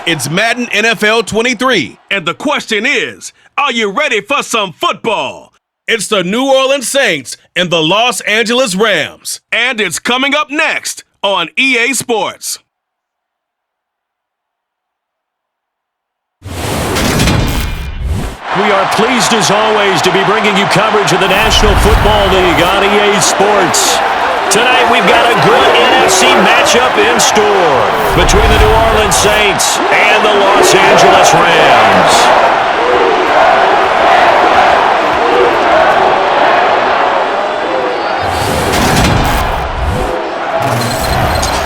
It's Madden NFL 23. And the question is, are you ready for some football? It's the New Orleans Saints and the Los Angeles Rams. And it's coming up next on EA Sports. We are pleased as always to be bringing you coverage of the National Football League on EA Sports. Tonight we've got a good NFC matchup in store between the New Orleans Saints and the Los Angeles Rams.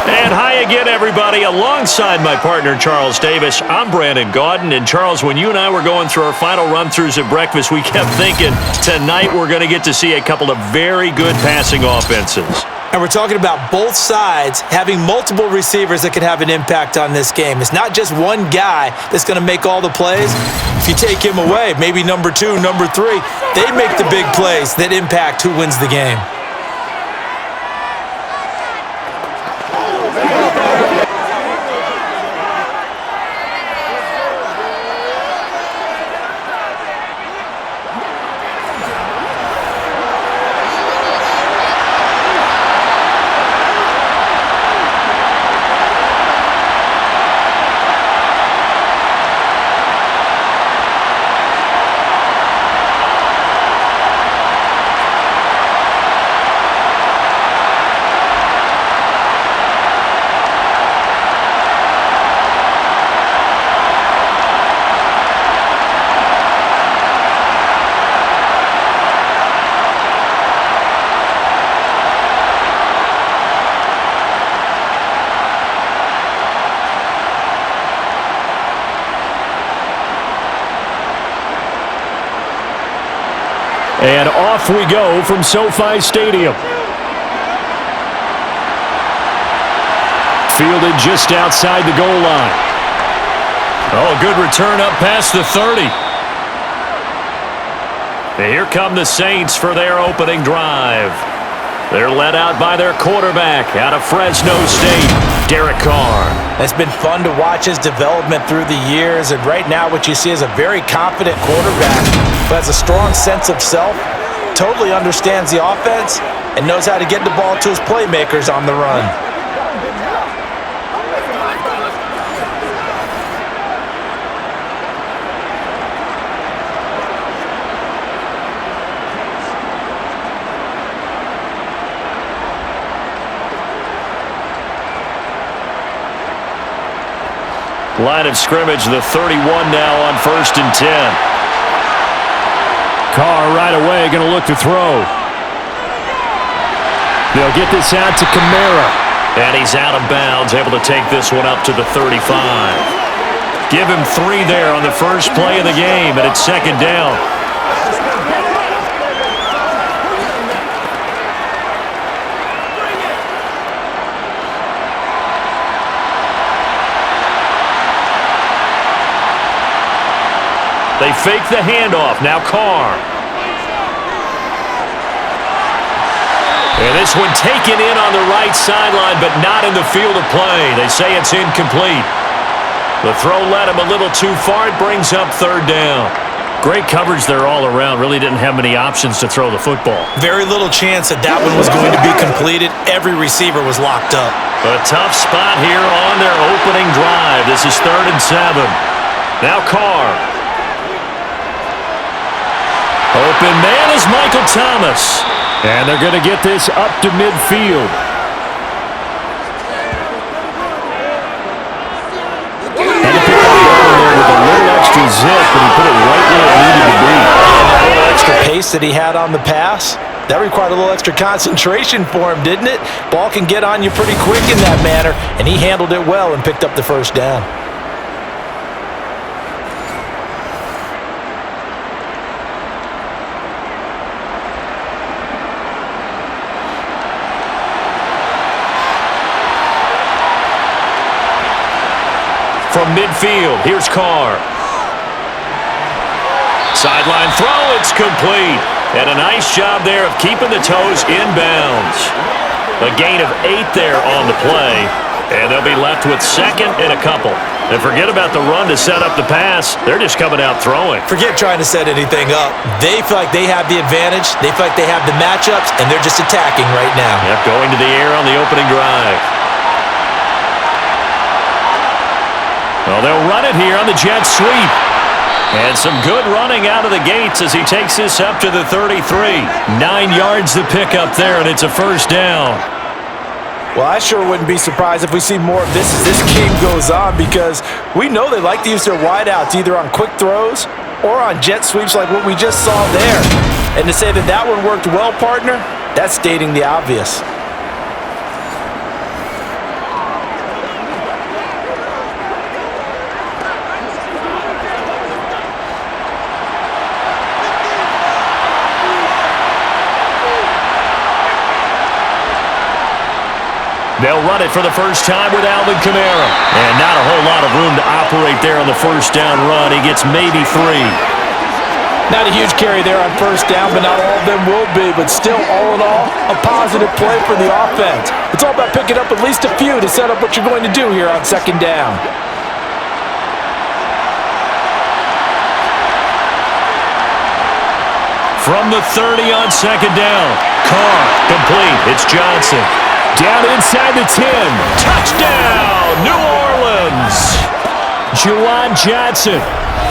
And hi again, everybody. Alongside my partner, Charles Davis, I'm Brandon Gaudin. And Charles, when you and I were going through our final run-throughs at breakfast, we kept thinking tonight we're going to get to see a couple of very good passing offenses. And we're talking about both sides having multiple receivers that can have an impact on this game. It's not just one guy that's going to make all the plays. If you take him away, maybe number 2, number 3, they make the big plays that impact who wins the game. And off we go from SoFi Stadium. Fielded just outside the goal line. Oh, good return up past the 30. And here come the Saints for their opening drive. They're led out by their quarterback out of Fresno State, Derek Carr. It's been fun to watch his development through the years, and right now what you see is a very confident quarterback who has a strong sense of self, totally understands the offense, and knows how to get the ball to his playmakers on the run. Line of scrimmage, the 31 now on 1st and 10. Carr right away going to look to throw. They'll get this out to Kamara. And he's out of bounds, able to take this one up to the 35. Give him 3 there on the first play of the game, and it's 2nd down. They fake the handoff. Now Carr. And this one taken in on the right sideline, but not in the field of play. They say it's incomplete. The throw led him a little too far. It brings up 3rd down. Great coverage there all around. Really didn't have many options to throw the football. Very little chance that that one was going to be completed. Every receiver was locked up. A tough spot here on their opening drive. This is 3rd and 7. Now Carr. Open man is Michael Thomas. And they're going to get this up to midfield. And he picked up the ball there with a little extra zip, but he put it right where it needed to be. A little extra pace that he had on the pass. That required a little extra concentration for him, didn't it? Ball can get on you pretty quick in that manner, and he handled it well and picked up the 1st down. From midfield, here's Carr. Sideline throw, it's complete. And a nice job there of keeping the toes inbounds. A gain of 8 there on the play. And they'll be left with second and a couple. And forget about the run to set up the pass. They're just coming out throwing. Forget trying to set anything up. They feel like they have the advantage. They feel like they have the matchups, and they're just attacking right now. Yep, going to the air on the opening drive. Well, they'll run it here on the jet sweep. And some good running out of the gates as he takes this up to the 33. 9 yards to pick up there, and it's a first down. Well, I sure wouldn't be surprised if we see more of this as this game goes on, because we know they like to use their wideouts either on quick throws or on jet sweeps like what we just saw there. And to say that that one worked well, partner, that's stating the obvious. They'll run it for the first time with Alvin Kamara. And not a whole lot of room to operate there on the first down run. He gets maybe 3. Not a huge carry there on first down, but not all of them will be. But still, all in all, a positive play for the offense. It's all about picking up at least a few to set up what you're going to do here on second down. From the 30 on second down. Carr, complete. It's Johnson. Down inside the 10. Touchdown, New Orleans. Juwan Johnson,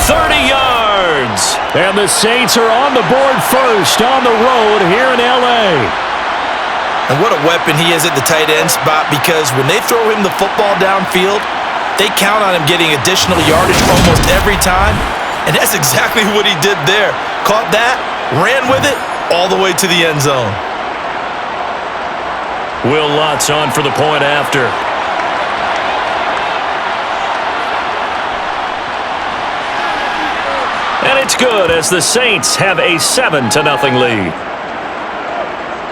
30 yards. And the Saints are on the board first on the road here in L.A. And what a weapon he is at the tight end spot, because when they throw him the football downfield, they count on him getting additional yardage almost every time. And that's exactly what he did there. Caught that, ran with it, all the way to the end zone. Will Lutz on for the point after. And it's good as the Saints have a 7-0 lead.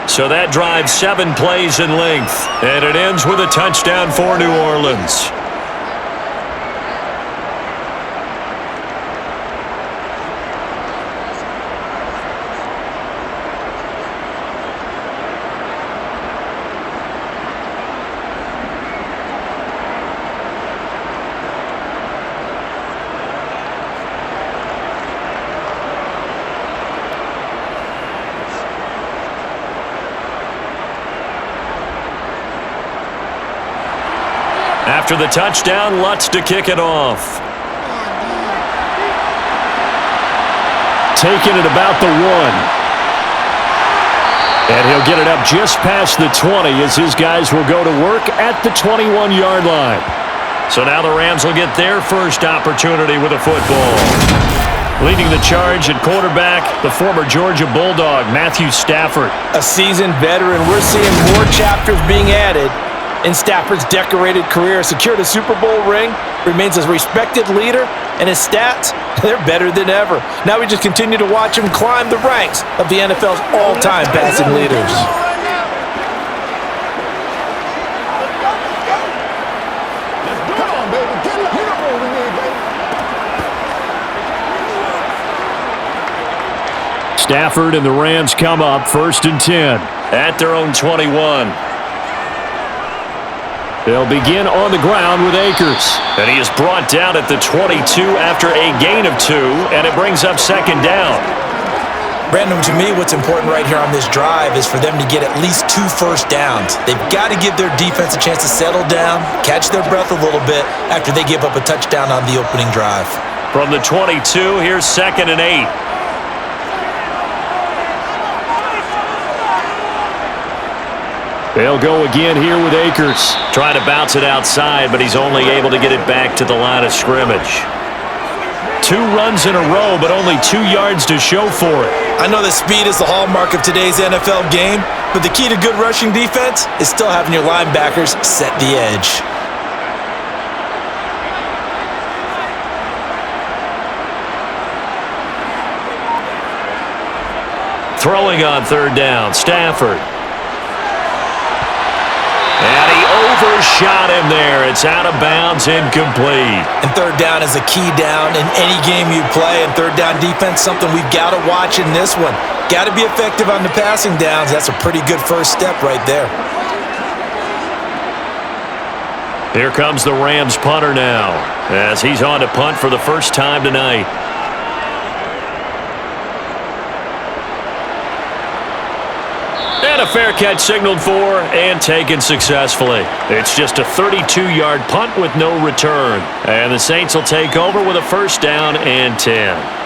So that drives 7 plays in length, and it ends with a touchdown for New Orleans. After the touchdown, Lutz to kick it off. Taking it about the 1. And he'll get it up just past the 20 as his guys will go to work at the 21-yard line. So now the Rams will get their first opportunity with a football. Leading the charge at quarterback, the former Georgia Bulldog, Matthew Stafford. A seasoned veteran. We're seeing more chapters being added in Stafford's decorated career. Secured a Super Bowl ring, remains a respected leader, and his stats, they're better than ever. Now we just continue to watch him climb the ranks of the NFL's all-time passing leaders. Stafford and the Rams come up 1st and 10 at their own 21. They'll begin on the ground with Akers. And he is brought down at the 22 after a gain of 2, and it brings up second down. Brandon, to me, what's important right here on this drive is for them to get at least 2 first downs. They've got to give their defense a chance to settle down, catch their breath a little bit after they give up a touchdown on the opening drive. From the 22, here's 2nd and 8. They'll go again here with Akers. Trying to bounce it outside, but he's only able to get it back to the line of scrimmage. 2 runs in a row, but only 2 yards to show for it. I know that speed is the hallmark of today's NFL game, but the key to good rushing defense is still having your linebackers set the edge. Throwing on 3rd down, Stafford. And he overshot him there. It's out of bounds, incomplete. And 3rd down is a key down in any game you play. And 3rd down defense, something we've got to watch in this one. Got to be effective on the passing downs. That's a pretty good first step right there. Here comes the Rams punter now, as he's on to punt for the first time tonight. And a fair catch signaled for and taken successfully. It's just a 32-yard punt with no return. And the Saints will take over with a first down and 10.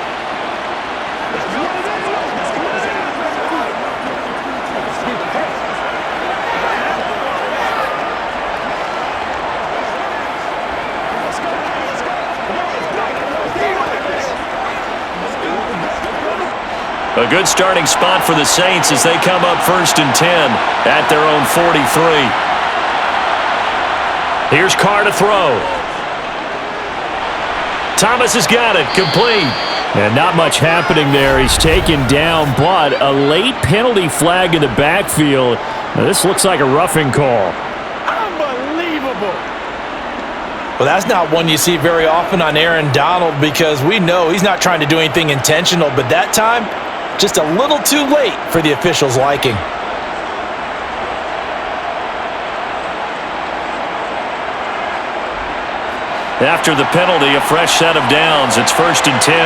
A good starting spot for the Saints as they come up first and 10 at their own 43. Here's Carr to throw. Thomas has got it, complete. And not much happening there. He's taken down, but a late penalty flag in the backfield. Now, this looks like a roughing call. Unbelievable. Well, that's not one you see very often on Aaron Donald because we know he's not trying to do anything intentional, but that time, just a little too late for the officials' liking. After the penalty, a fresh set of downs. It's first and 10.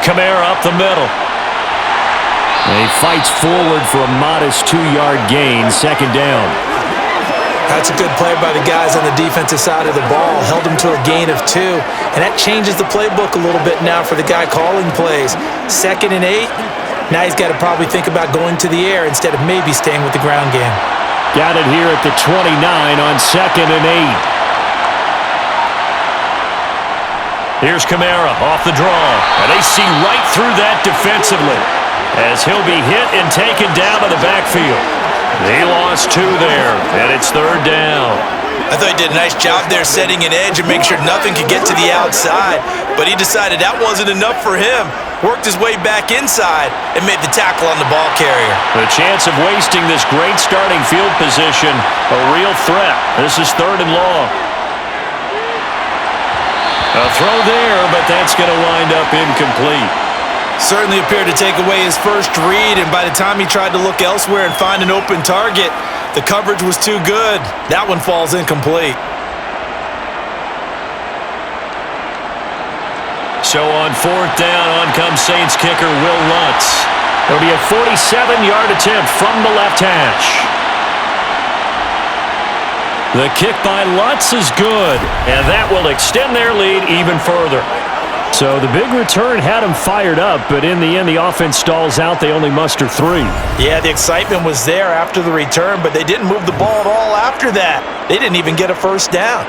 Kamara up the middle. And he fights forward for a modest 2-yard gain, second down. That's a good play by the guys on the defensive side of the ball. Held him to a gain of 2. And that changes the playbook a little bit now for the guy calling plays. Second and 8. Now he's got to probably think about going to the air instead of maybe staying with the ground game. Got it here at the 29 on second and 8. Here's Kamara off the draw. And they see right through that defensively as he'll be hit and taken down to the backfield. He lost 2 there, and it's third down. I thought he did a nice job there setting an edge and making sure nothing could get to the outside, but he decided that wasn't enough for him. Worked his way back inside and made the tackle on the ball carrier. The chance of wasting this great starting field position, a real threat. This is third and long. A throw there, but that's going to wind up incomplete. Certainly appeared to take away his first read, and by the time he tried to look elsewhere and find an open target, the coverage was too good. That one falls incomplete. So on fourth down, on comes Saints kicker Will Lutz. It'll be a 47-yard attempt from the left hash. The kick by Lutz is good, and that will extend their lead even further. So the big return had them fired up, but in the end, the offense stalls out. They only muster 3. Yeah, the excitement was there after the return, but they didn't move the ball at all after that. They didn't even get a first down.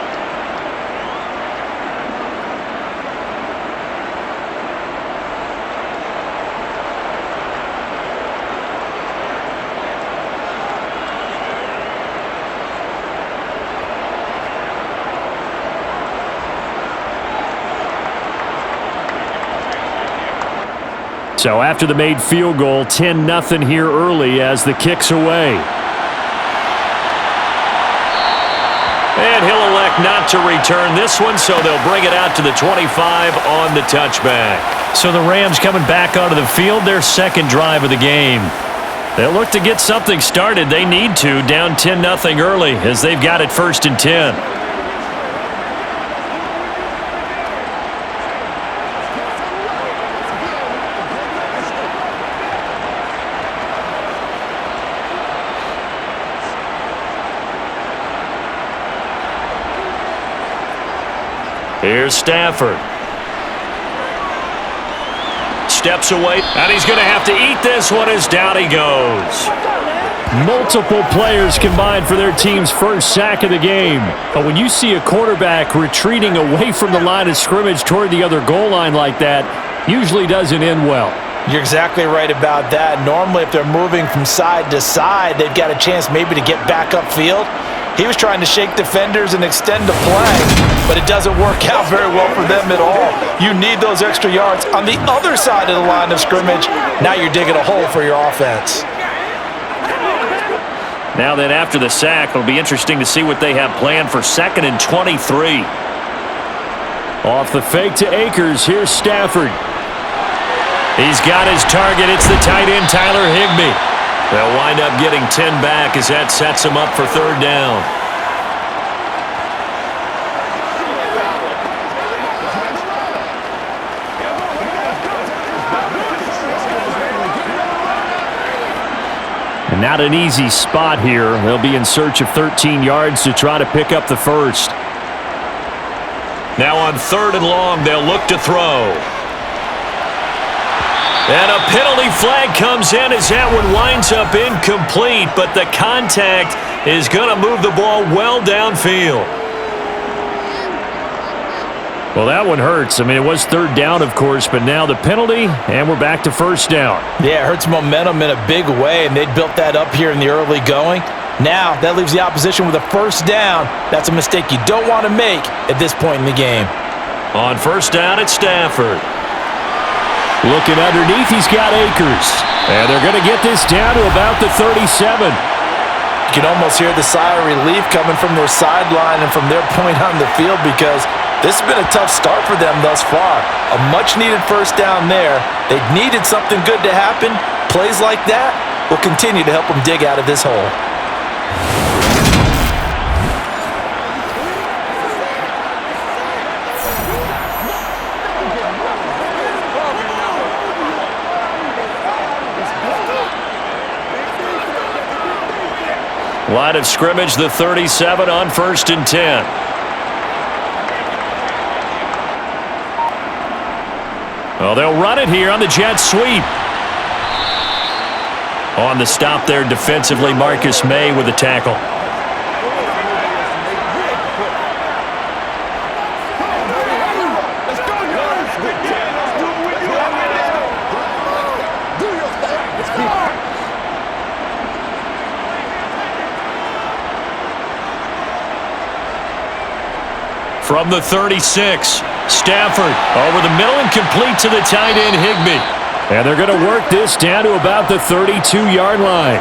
So after the made field goal, 10-0 here early as the kick's away. And he'll elect not to return this one, so they'll bring it out to the 25 on the touchback. So the Rams coming back onto the field, their second drive of the game. They'll look to get something started. They need to, down 10-0 early as they've got it first and 10. Here's Stafford. Steps away, and he's going to have to eat this one as down he goes. Multiple players combined for their team's first sack of the game. But when you see a quarterback retreating away from the line of scrimmage toward the other goal line like that, usually doesn't end well. You're exactly right about that. Normally, if they're moving from side to side, they've got a chance maybe to get back upfield. He was trying to shake defenders and extend the play, but it doesn't work out very well for them at all. You need those extra yards on the other side of the line of scrimmage. Now you're digging a hole for your offense. Now then, after the sack, it'll be interesting to see what they have planned for second and 23. Off the fake to Akers, here's Stafford. He's got his target. It's the tight end, Tyler Higbee. They'll wind up getting 10 back as that sets them up for third down. And not an easy spot here. They'll be in search of 13 yards to try to pick up the first. Now on 3rd and long, they'll look to throw. And a penalty flag comes in as that one winds up incomplete, but the contact is going to move the ball well downfield. Well, that one hurts. I mean, it was 3rd down, of course, but now the penalty, and we're back to 1st down. Yeah, it hurts momentum in a big way, and they built that up here in the early going. Now, that leaves the opposition with a 1st down. That's a mistake you don't want to make at this point in the game. On 1st down, it's Stafford. Looking underneath, he's got Akers. And they're going to get this down to about the 37. You can almost hear the sigh of relief coming from their sideline and from their point on the field because this has been a tough start for them thus far. A much-needed 1st down there. They needed something good to happen. Plays like that will continue to help them dig out of this hole. Line of scrimmage, the 37 on 1st and 10. Well, they'll run it here on the jet sweep. On the stop there defensively, Marcus May with the tackle. From the 36, Stafford over the middle and complete to the tight end, Higbee. And they're going to work this down to about the 32-yard line.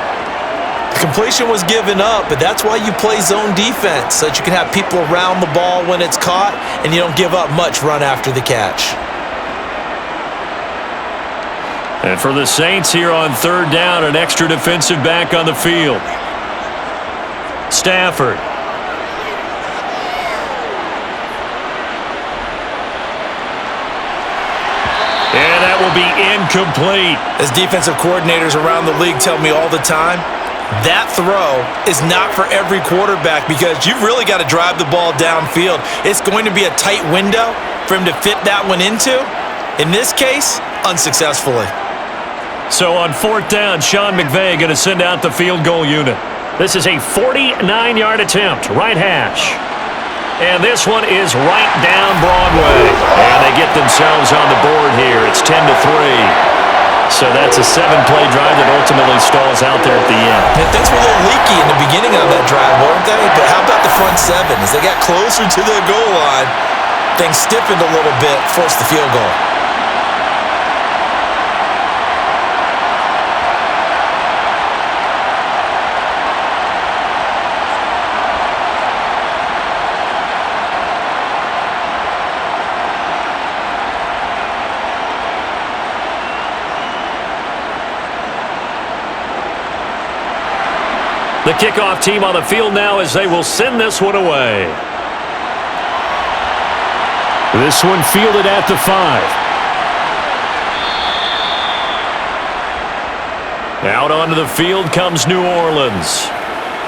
The completion was given up, but that's why you play zone defense, so that you can have people around the ball when it's caught, and you don't give up much run after the catch. And for the Saints here on 3rd down, an extra defensive back on the field. Stafford. And that will be incomplete. As defensive coordinators around the league tell me all the time, that throw is not for every quarterback because you've really got to drive the ball downfield. It's going to be a tight window for him to fit that one into. In this case, unsuccessfully. So on 4th down, Sean McVay going to send out the field goal unit. This is a 49-yard attempt, right hash. And this one is right down Broadway. And they get themselves on the board here. It's 10-3. So that's a 7-play drive that ultimately stalls out there at the end. And things were a little leaky in the beginning of that drive, weren't they? But how about the front 7? As they got closer to the goal line, things stiffened a little bit, forced the field goal. The kickoff team on the field now as they will send this one away. This one fielded at the 5. Out onto the field comes New Orleans.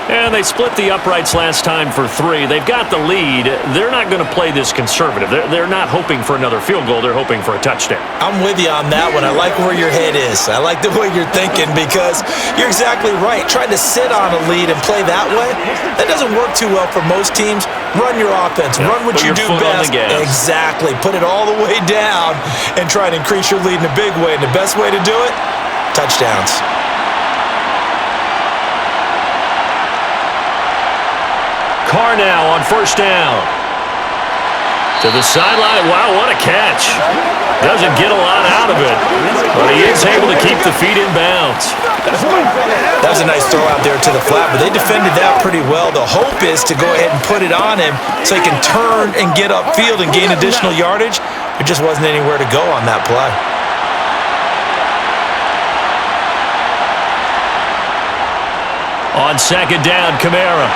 And they split the uprights last time for 3. They've got the lead. They're not going to play this conservative. They're not hoping for another field goal. They're hoping for a touchdown. I'm with you on that one. I like where your head is. I like the way you're thinking because you're exactly right. Trying to sit on a lead and play that way, that doesn't work too well for most teams. Run your offense. Run what you do best. Exactly. Put it all the way down and try to increase your lead in a big way. And the best way to do it, touchdowns. Carr now on 1st down. To the sideline. Wow, what a catch. Doesn't get a lot out of it, but he is able to keep the feet in bounds. That was a nice throw out there to the flat, but they defended that pretty well. The hope is to go ahead and put it on him so he can turn and get upfield and gain additional yardage. There just wasn't anywhere to go on that play. On second down, Kamara.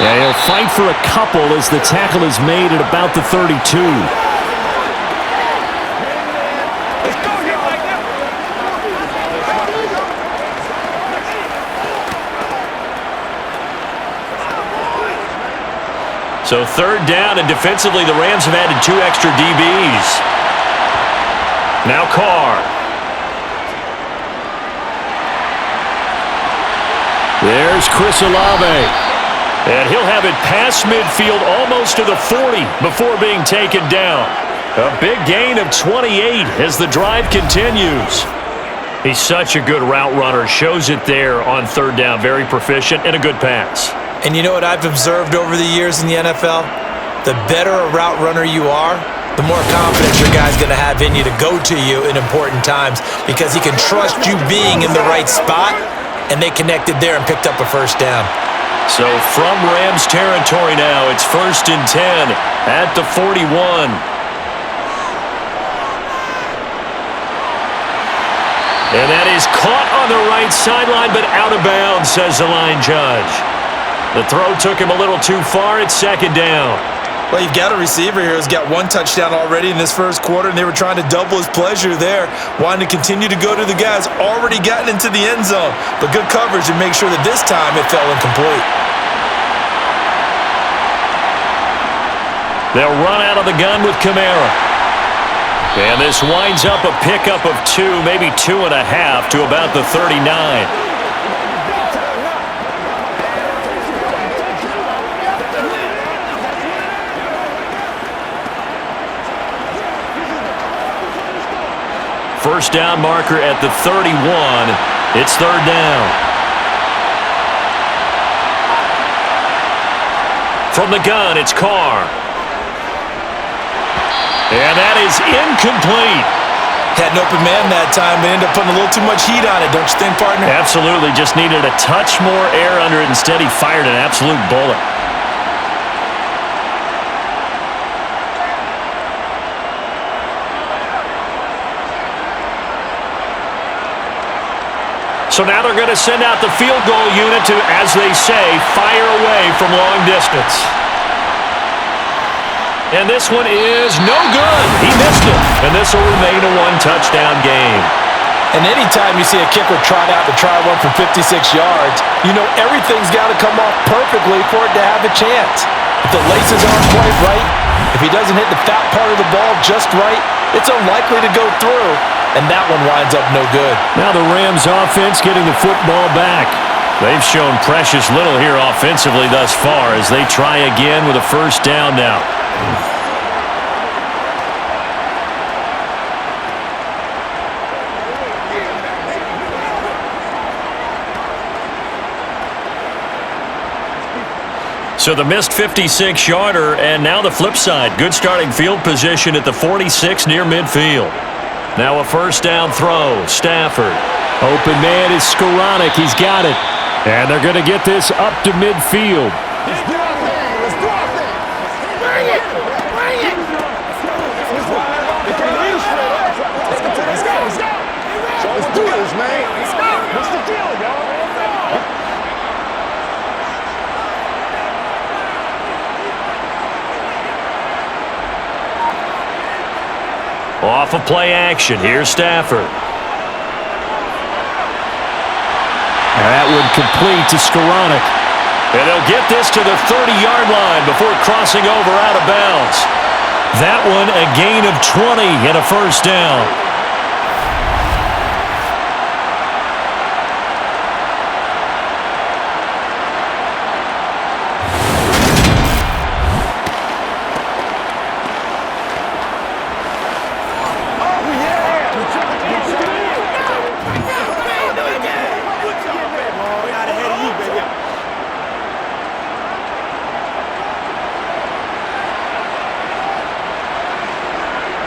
Yeah, he'll fight for a couple as the tackle is made at about the 32. So third down, and defensively the Rams have added 2 extra DBs. Now Carr. There's Chris Olave. And he'll have it past midfield almost to the 40 before being taken down. A big gain of 28 as the drive continues. He's such a good route runner. Shows it there on third down. Very proficient and a good pass. And you know what I've observed over the years in the NFL? The better a route runner you are, the more confidence your guy's going to have in you to go to you in important times because he can trust you being in the right spot, and they connected there and picked up a first down. So from Rams territory now, it's 1st and 10 at the 41. And that is caught on the right sideline, but out of bounds, says the line judge. The throw took him a little too far. It's second down. Well, you've got a receiver here who's got 1 touchdown already in this first quarter, and they were trying to double his pleasure there, wanting to continue to go to the guys already gotten into the end zone. But good coverage to make sure that this time it fell incomplete. They'll run out of the gun with Kamara. And this winds up a pickup of 2, maybe 2.5 to about the 39. First down marker at the 31. It's third down. From the gun, it's Carr. And that is incomplete. Had an open man that time, but ended up putting a little too much heat on it, don't you think, partner? Absolutely. Just needed a touch more air under it. Instead, he fired an absolute bullet. So now they're going to send out the field goal unit to, as they say, fire away from long distance. And this one is no good. He missed it. And this will remain a 1-touchdown game. And anytime you see a kicker trot out to try one from 56 yards, you know everything's got to come off perfectly for it to have a chance. If the laces aren't quite right, if he doesn't hit the fat part of the ball just right, it's unlikely to go through. And that one winds up no good. Now the Rams offense getting the football back. They've shown precious little here offensively thus far as they try again with a first down now. So the missed 56-yarder, and now the flip side. Good starting field position at the 46 near midfield. Now a first down throw. Stafford. Open man is Skoranek. He's got it. And they're going to get this up to midfield. Let's do our thing. Let's do our thing. Bring it. Bring it. Let's go. Let's go. Let's go. Let's do this, man. Let's go. What's the deal, y'all? Off of play action. Here's Stafford. That one complete to Skoranek. And they'll get this to the 30-yard line before crossing over out of bounds. That one a gain of 20 and a first down.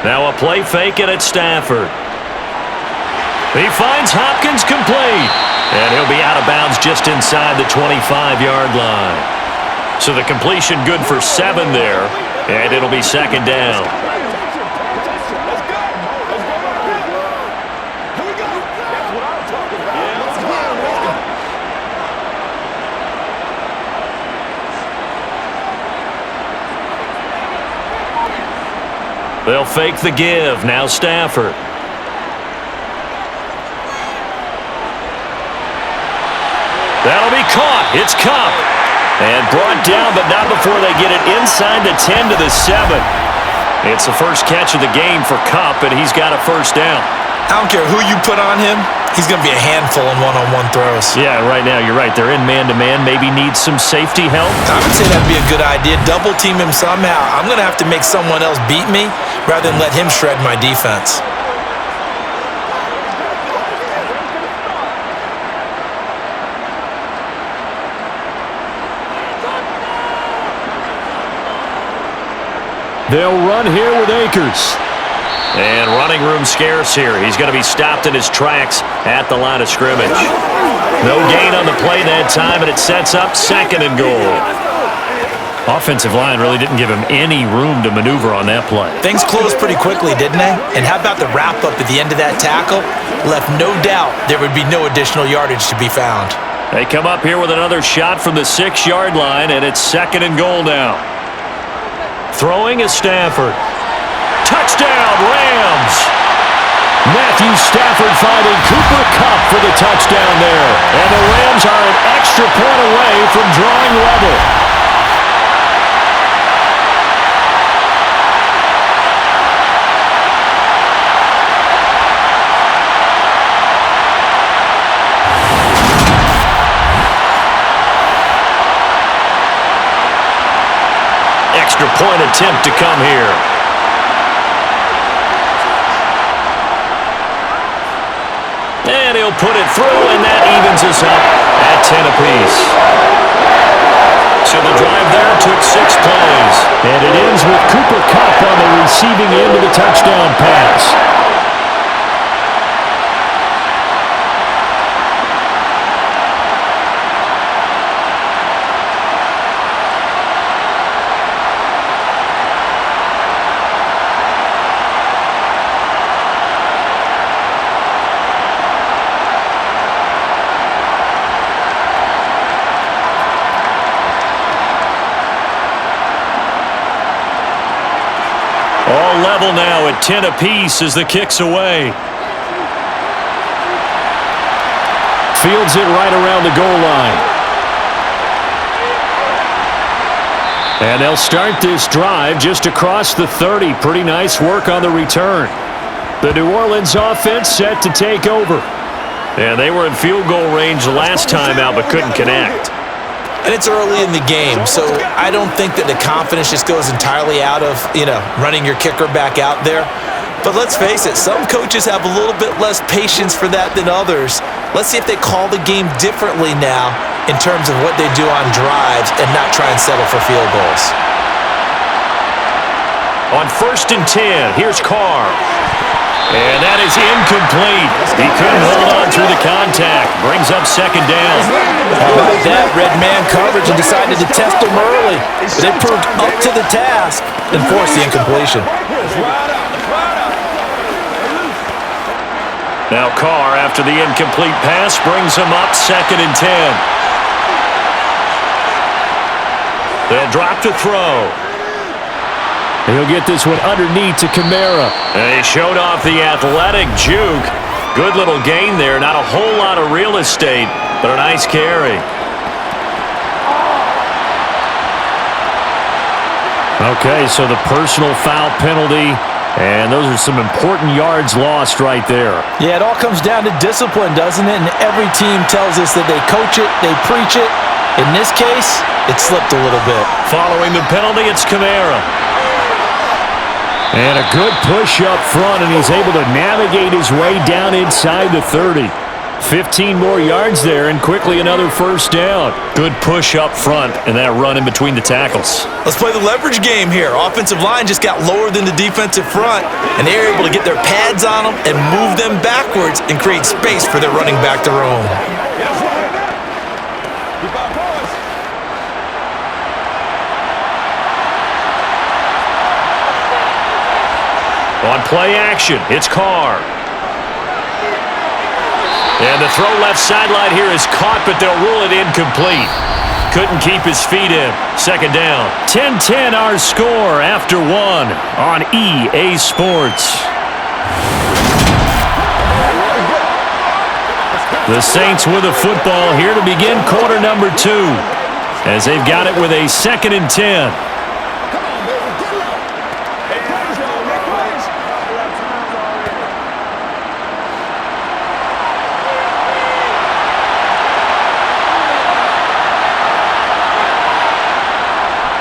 Now a play fake it at Stafford. He finds Hopkins complete. And he'll be out of bounds just inside the 25-yard line. So the completion good for 7 there. And it'll be second down. They'll fake the give. Now Stafford. That'll be caught. It's Kupp. And brought down, but not before they get it inside the 10 to the 7. It's the first catch of the game for Kupp, and he's got a first down. I don't care who you put on him. He's going to be a handful in one-on-one throws. Yeah, right now, you're right. They're in man-to-man. Maybe needs some safety help. I would say that'd be a good idea. Double team him somehow. I'm going to have to make someone else beat me rather than let him shred my defense. They'll run here with Akers. And running room scarce here. He's going to be stopped in his tracks at the line of scrimmage. No gain on the play that time, and it sets up 2nd and goal. Offensive line really didn't give him any room to maneuver on that play. Things closed pretty quickly, didn't they? And how about the wrap-up at the end of that tackle? Left no doubt there would be no additional yardage to be found. They come up here with another shot from the 6-yard line, and it's 2nd and goal now. Throwing is Stafford. Touchdown, Rams! Matthew Stafford finding Cooper Kupp for the touchdown there. And the Rams are an extra point away from drawing level. Extra point attempt to come here. And he'll put it through, and that evens us up at 10 apiece. So the drive there took 6 plays. And it ends with Cooper Kupp on the receiving end of the touchdown pass. All level now at 10 apiece as the kick's away. Fields it right around the goal line. And they'll start this drive just across the 30. Pretty nice work on the return. The New Orleans offense set to take over. And they were in field goal range last time out but couldn't connect. And it's early in the game, so I don't think that the confidence just goes entirely out of, running your kicker back out there. But let's face it, some coaches have a little bit less patience for that than others. Let's see if they call the game differently now in terms of what they do on drives and not try and settle for field goals. On 1st and 10, here's Carr. And that is incomplete. He couldn't hold on through the contact. Brings up 2nd down. How about that? Red man coverage and decided to test him early. But it proved up to the task and forced the incompletion. Now Carr, after the incomplete pass, brings him up 2nd and 10. They'll drop to throw. He'll get this one underneath to Kamara. And he showed off the athletic juke. Good little gain there. Not a whole lot of real estate, but a nice carry. Okay, so the personal foul penalty, and those are some important yards lost right there. Yeah, it all comes down to discipline, doesn't it? And every team tells us that they coach it, they preach it. In this case, it slipped a little bit. Following the penalty, it's Kamara. And a good push up front, and he's able to navigate his way down inside the 30. 15 more yards there, and quickly another first down. Good push up front, and that run in between the tackles. Let's play the leverage game here. Offensive line just got lower than the defensive front, and they were able to get their pads on them and move them backwards and create space for their running back to roam. On play action, it's Carr. And the throw left sideline here is caught, but they'll rule it incomplete. couldn't keep his feet in. Second down. 10-10 our score after one on EA Sports. The Saints with a football here to begin quarter number 2 as they've got it with a 2nd and 10.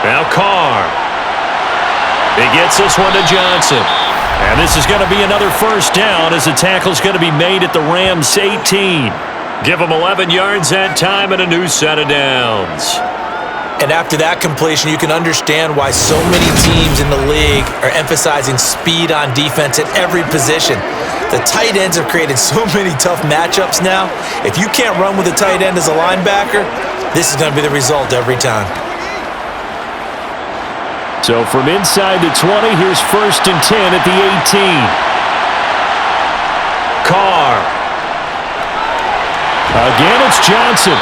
Now Carr. He gets this one to Johnson. And this is going to be another first down as the tackle's going to be made at the Rams' 18. Give them 11 yards that time and a new set of downs. And after that completion, you can understand why so many teams in the league are emphasizing speed on defense at every position. The tight ends have created so many tough matchups now. If you can't run with a tight end as a linebacker, this is going to be the result every time. So from inside the 20, here's 1st and 10 at the 18. Carr. Again, it's Johnson.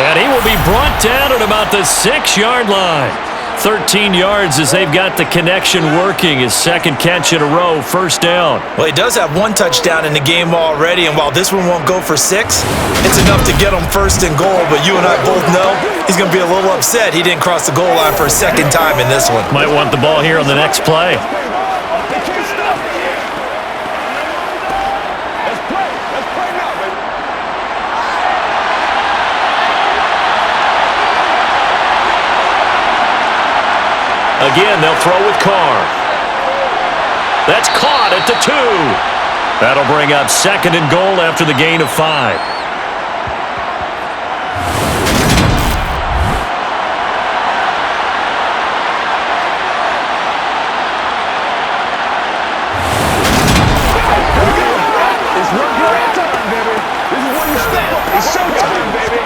And he will be brought down at about the 6-yard line. 13 yards as they've got the connection working. His second catch in a row, first down. Well, he does have one touchdown in the game already, and while this one won't go for 6, it's enough to get him 1st and goal. But you and I both know he's going to be a little upset he didn't cross the goal line for a second time in this one. Might want the ball here on the next play. Again, they'll throw with Carr. That's caught at the 2. That'll bring up 2nd and goal after the gain of 5. It's your time, baby. This is when you step up. It's showtime, baby.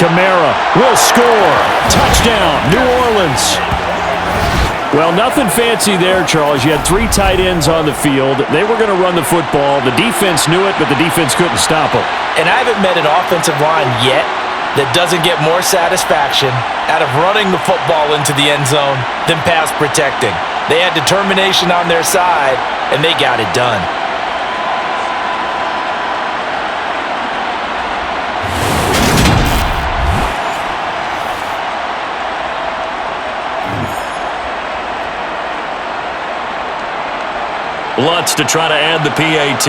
Kamara will score. Touchdown, New Orleans. Well, nothing fancy there, Charles. You had 3 tight ends on the field. They were going to run the football. The defense knew it, but the defense couldn't stop them. And I haven't met an offensive line yet that doesn't get more satisfaction out of running the football into the end zone than pass protecting. They had determination on their side, and they got it done. Lutz to try to add the PAT.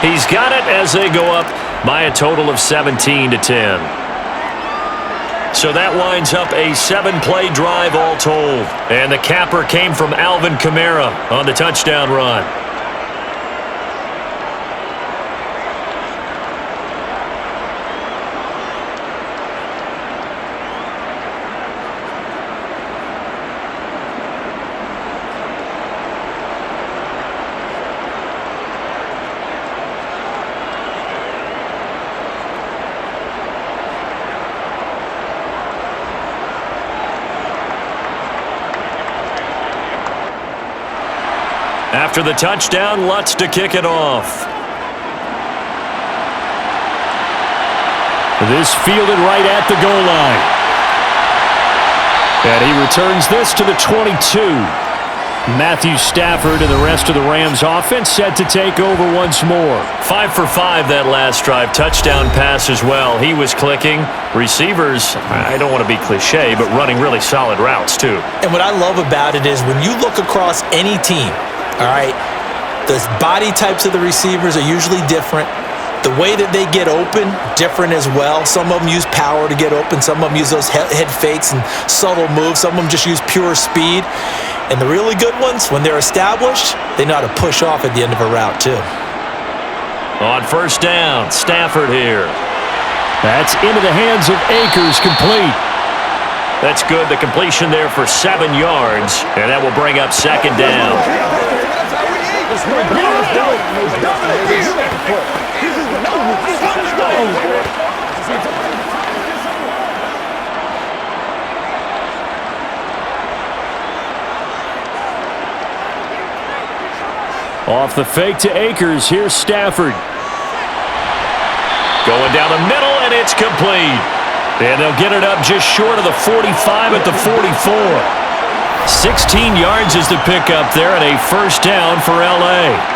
He's got it as they go up by a total of 17-10. So that winds up a 7-play drive all told. And the capper came from Alvin Kamara on the touchdown run. After the touchdown, Lutz to kick it off. This fielded right at the goal line. And he returns this to the 22. Matthew Stafford and the rest of the Rams offense set to take over once more. 5 for 5 that last drive. Touchdown pass as well. He was clicking. Receivers, I don't want to be cliche, but running really solid routes too. And what I love about it is when you look across any team, all right, the body types of the receivers are usually different. The way that they get open, different as well. Some of them use power to get open. Some of them use those head fakes and subtle moves. Some of them just use pure speed. And the really good ones, when they're established, they know how to push off at the end of a route too. On first down, Stafford here. That's into the hands of Akers, complete. That's good. The completion there for 7 yards, and that will bring up second down. Off the fake to Akers, here's Stafford. Going down the middle, and it's complete. And they'll get it up just short of the 45 at the 44. 16 yards is the pickup there, and a first down for L.A.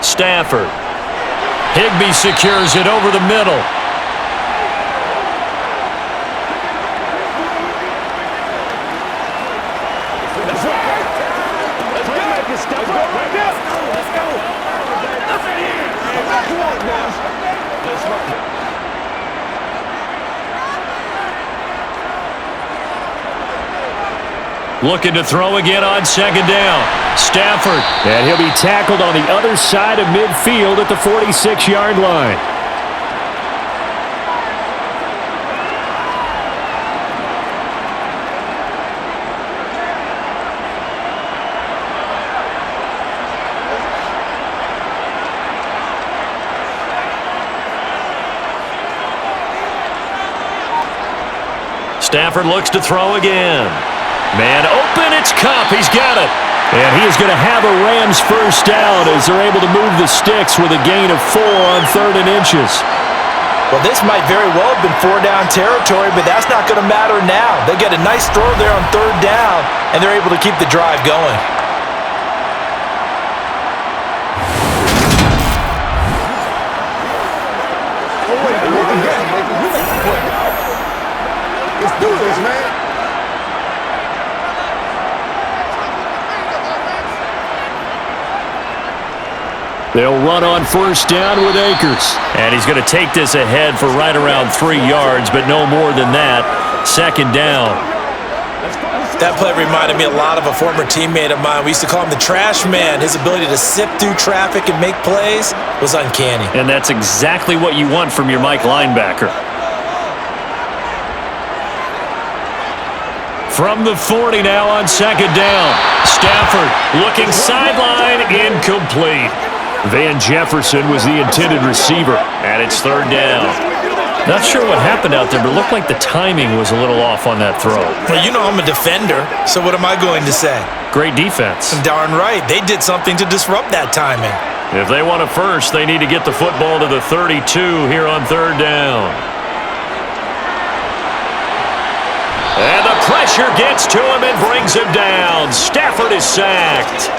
Stafford. Higbee secures it over the middle. Looking to throw again on second down. Stafford. And he'll be tackled on the other side of midfield at the 46-yard line. Stafford looks to throw again. Man open, it's Kupp. He's got it. And he is going to have a Rams first down as they're able to move the sticks with a gain of 4 on 3rd and inches. Well, this might very well have been 4-down territory, but that's not going to matter now. They get a nice throw there on 3rd down, and they're able to keep the drive going. Let's do this, man. They'll run on first down with Akers. And he's going to take this ahead for right around 3 yards, but no more than that. Second down. That play reminded me a lot of a former teammate of mine. We used to call him the trash man. His ability to sift through traffic and make plays was uncanny. And that's exactly what you want from your Mike linebacker. From the 40 now on second down. Stafford looking sideline, incomplete. Van Jefferson was the intended receiver. And it's 3rd down. Not sure what happened out there, but it looked like the timing was a little off on that throw. Well, you know I'm a defender, so what am I going to say? Great defense. Darn right. They did something to disrupt that timing. If they want it first, they need to get the football to the 32 here on 3rd down. And the pressure gets to him and brings him down. Stafford is sacked.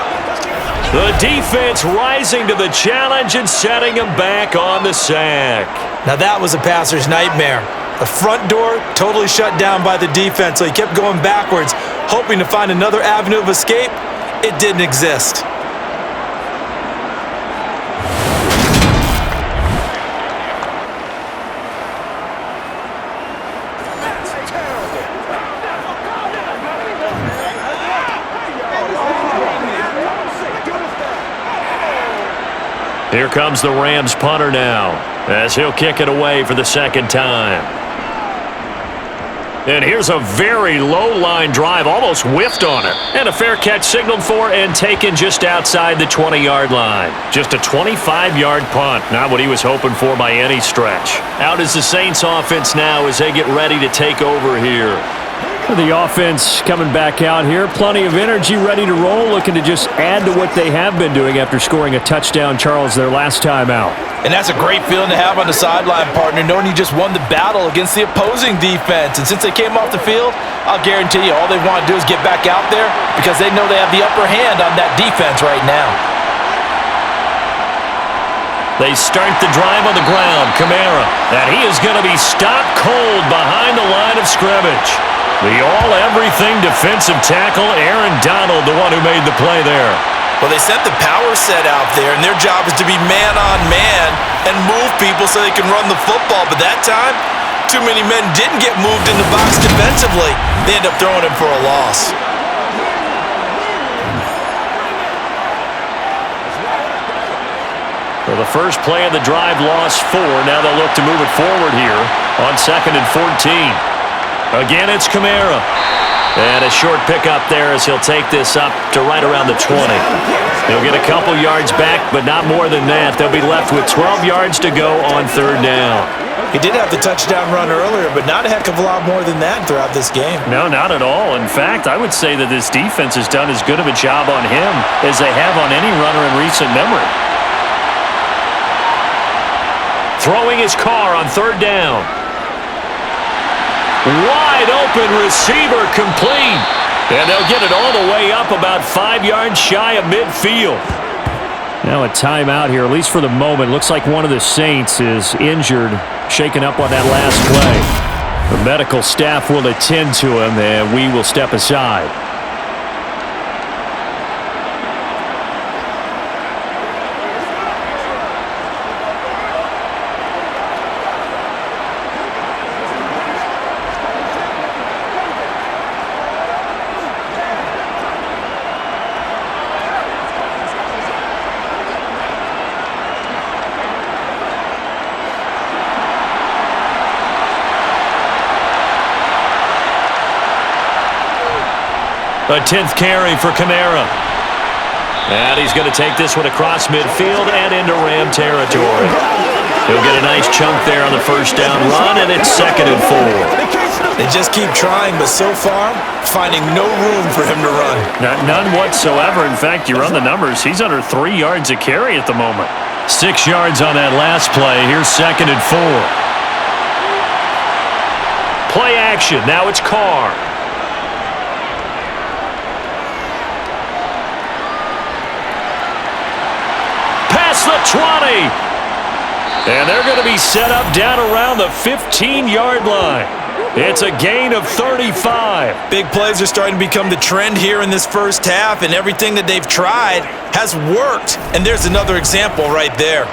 The defense rising to the challenge and setting him back on the sack. Now that was a passer's nightmare. The front door totally shut down by the defense, so he kept going backwards, hoping to find another avenue of escape. It didn't exist. Here comes the Rams punter now, as he'll kick it away for the second time. And here's a very low-line drive, almost whiffed on it. And a fair catch signaled for and taken just outside the 20-yard line. Just a 25-yard punt, not what he was hoping for by any stretch. Out is the Saints offense now as they get ready to take over here. The offense coming back out here. Plenty of energy, ready to roll, looking to just add to what they have been doing after scoring a touchdown, Charles, their last time out. And that's a great feeling to have on the sideline, partner, knowing you just won the battle against the opposing defense. And since they came off the field, I'll guarantee you all they want to do is get back out there because they know they have the upper hand on that defense right now. They start the drive on the ground. Kamara. And he is going to be stopped cold behind the line of scrimmage. The all-everything defensive tackle, Aaron Donald, the one who made the play there. Well, they sent the power set out there, and their job is to be man-on-man and move people so they can run the football. But that time, too many men didn't get moved in the box defensively. They end up throwing him for a loss. Well, the first play of the drive lost 4. Now they'll look to move it forward here on 2nd and 14. Again, it's Kamara. And a short pickup there as he'll take this up to right around the 20. He'll get a couple yards back, but not more than that. They'll be left with 12 yards to go on third down. He did have the touchdown run earlier, but not a heck of a lot more than that throughout this game. No, not at all. In fact, I would say that this defense has done as good of a job on him as they have on any runner in recent memory. Throwing his car on third down. Wide open receiver complete. And they'll get it all the way up about 5 yards shy of midfield. Now a timeout here, at least for the moment. Looks like one of the Saints is injured, shaken up on that last play. The medical staff will attend to him, and we will step aside. A 10th carry for Kamara. And he's going to take this one across midfield and into Ram territory. He'll get a nice chunk there on the first down run, and it's 2nd and 4. They just keep trying, but so far, finding no room for him to run. None whatsoever. In fact, you run the numbers, he's under 3 yards a carry at the moment. 6 yards on that last play. Here's 2nd and 4. Play action. Now it's Carr. The 20. And they're going to be set up down around the 15-yard line. It's a gain of 35. Big plays are starting to become the trend here in this first half, and everything that they've tried has worked. And there's another example right there.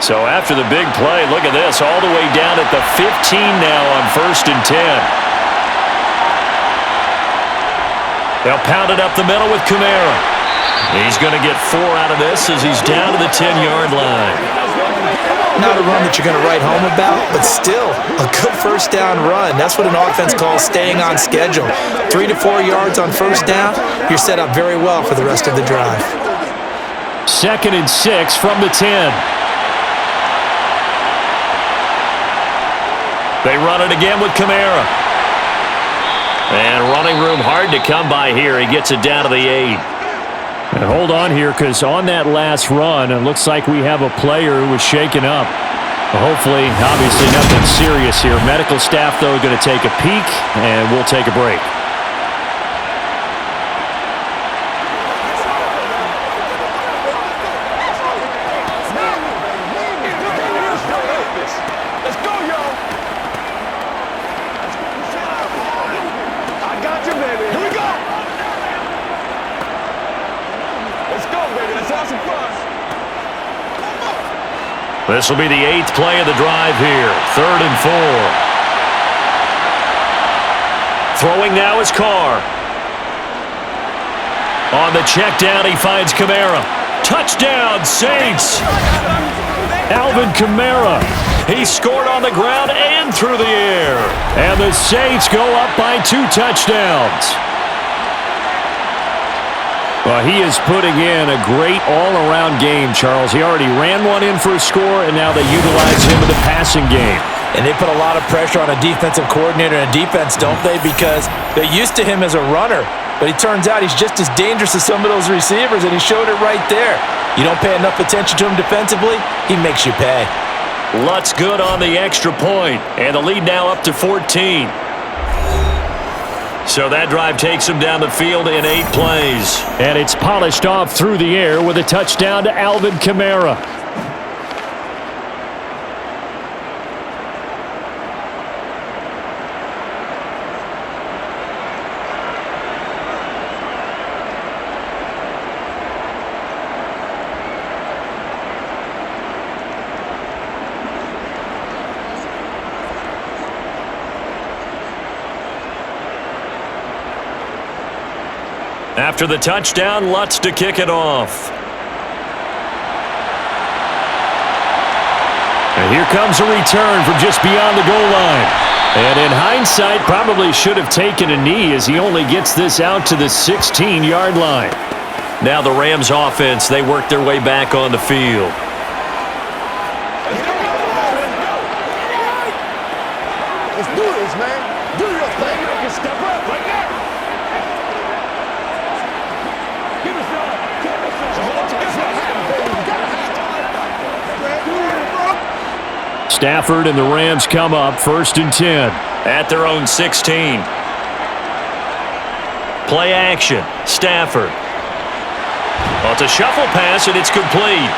So after the big play, look at this, all the way down at the 15 now on 1st and 10. They'll pound it up the middle with Kamara. He's going to get 4 out of this as he's down to the 10-yard line. Not a run that you're going to write home about, but still a good first down run. That's what an offense calls staying on schedule. 3 to 4 yards on first down, you're set up very well for the rest of the drive. 2nd and 6 from the 10. They run it again with Kamara. And running room hard to come by here. He gets it down to the 8. And hold on here, because on that last run, it looks like we have a player who was shaken up. Hopefully, obviously nothing serious here. Medical staff, though, going to take a peek, and we'll take a break. This will be the 8th play of the drive here. 3rd and 4. Throwing now is Carr. On the check down, he finds Kamara. Touchdown, Saints! Alvin Kamara. He scored on the ground and through the air. And the Saints go up by 2 touchdowns. Well, he is putting in a great all-around game, Charles. He already ran one in for a score, and now they utilize him in the passing game. And they put a lot of pressure on a defensive coordinator and defense, don't they? Because they're used to him as a runner. But it turns out he's just as dangerous as some of those receivers, and he showed it right there. You don't pay enough attention to him defensively, he makes you pay. Lutz good on the extra point, and the lead now up to 14. So that drive takes him down the field in 8 plays. And it's polished off through the air with a touchdown to Alvin Kamara. After the touchdown, Lutz to kick it off. And here comes a return from just beyond the goal line. And in hindsight, probably should have taken a knee as he only gets this out to the 16-yard line. Now the Rams offense, they work their way back on the field. Let's do this, man. Do your thing. You can step up right now. Give us that. Stafford and the Rams come up 1st and 10. At their own 16. Play action. Stafford. Well, it's a shuffle pass, and it's complete.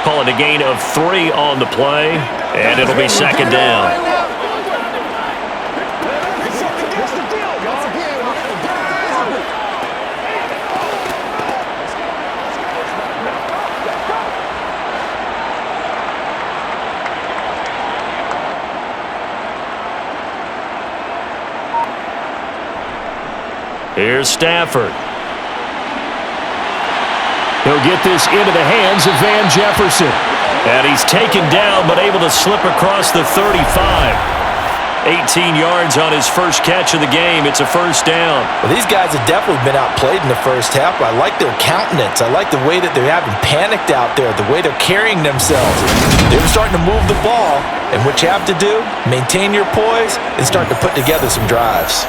Call it a gain of 3 on the play, and it'll be 2nd down. Here's Stafford. He'll get this into the hands of Van Jefferson. And he's taken down, but able to slip across the 35. 18 yards on his first catch of the game. It's a 1st down. Well, these guys have definitely been outplayed in the first half. I like their countenance. I like the way that they're having panicked out there, the way they're carrying themselves. They're starting to move the ball, and what you have to do, maintain your poise and start to put together some drives.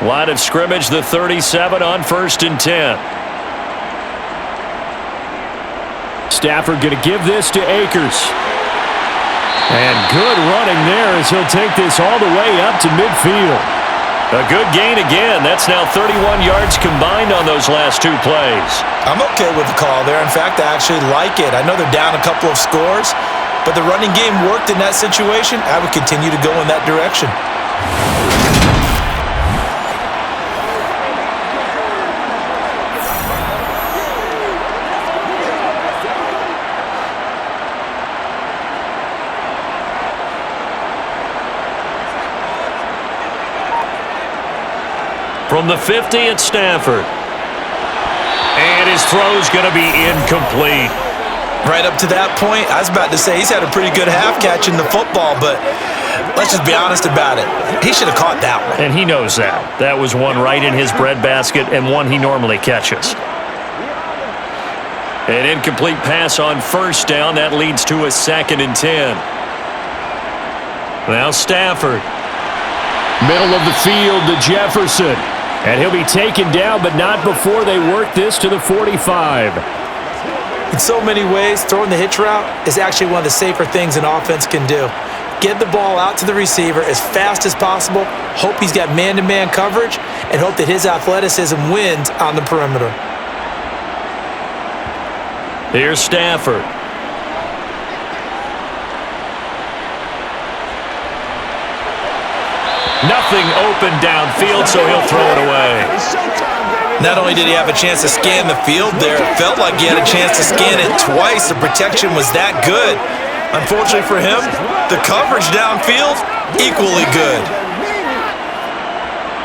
Line of scrimmage, the 37 on 1st and 10. Stafford going to give this to Akers. And good running there as he'll take this all the way up to midfield. A good gain again. That's now 31 yards combined on those last 2 plays. I'm okay with the call there. In fact, I actually like it. I know they're down a couple of scores, but the running game worked in that situation. I would continue to go in that direction. From the 50, it's Stafford. And his throw's going to be incomplete. Right up to that point, I was about to say he's had a pretty good half catching the football, but let's just be honest about it. He should have caught that one. And he knows that. That was one right in his breadbasket and one he normally catches. An incomplete pass on 1st down. That leads to a 2nd and 10. Now Stafford. Middle of the field to Jefferson. And he'll be taken down, but not before they work this to the 45. In so many ways, throwing the hitch route is actually one of the safer things an offense can do. Get the ball out to the receiver as fast as possible, hope he's got man-to-man coverage, and hope that his athleticism wins on the perimeter. Here's Stafford. Nothing open downfield, so he'll throw it away. Not only did he have a chance to scan the field there, it felt like he had a chance to scan it twice. The protection was that good. Unfortunately for him, the coverage downfield, equally good.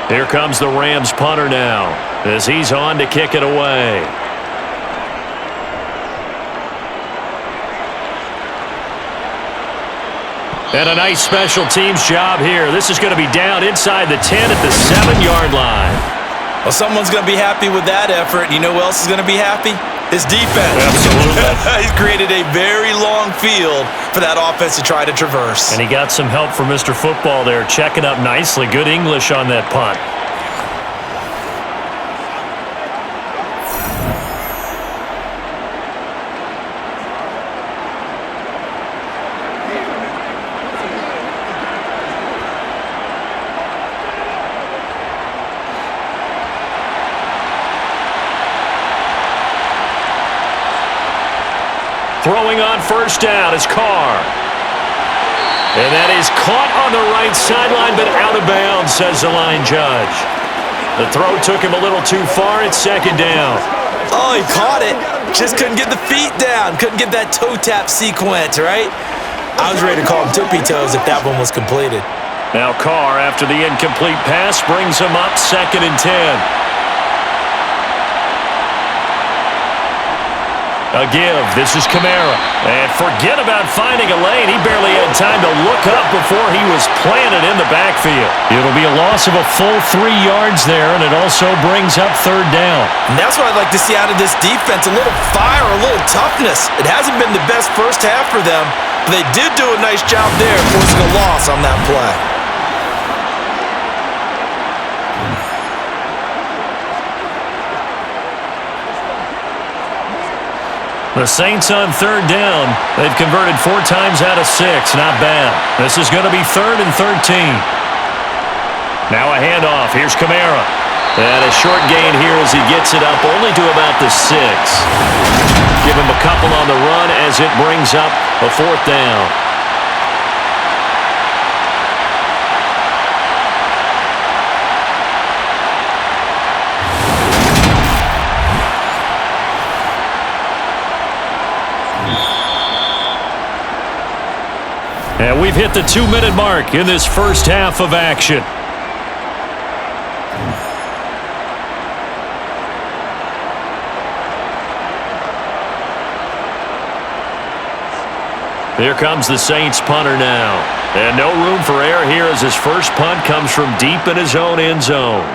Here comes the Rams punter now, as he's on to kick it away. And a nice special teams job here. This is going to be down inside the 10 at the 7-yard line. Well, someone's going to be happy with that effort. You know who else is going to be happy? His defense. Absolutely. He's created a very long field for that offense to try to traverse. And he got some help from Mr. Football there, checking up nicely. Good English on that punt. Throwing on 1st down is Carr. And that is caught on the right sideline, but out of bounds, says the line judge. The throw took him a little too far. It's 2nd down. Oh, he caught it. Just couldn't get the feet down. Couldn't get that toe tap sequence, right? I was ready to call him tippy toes if that one was completed. Now Carr, after the incomplete pass, brings him up 2nd and 10. A give. This is Kamara. And forget about finding a lane. He barely had time to look up before he was planted in the backfield. It'll be a loss of a full 3 yards there, and it also brings up 3rd down. And that's what I'd like to see out of this defense, a little fire, a little toughness. It hasn't been the best first half for them, but they did do a nice job there forcing a loss on that play. The Saints on 3rd down. They've converted 4 times out of 6. Not bad. This is going to be 3rd and 13. Now a handoff. Here's Kamara. And a short gain here as he gets it up only to about the 6. Give him a couple on the run as it brings up a 4th down. And we've hit the 2-minute mark in this first half of action. Here comes the Saints punter now. And no room for error here as his first punt comes from deep in his own end zone.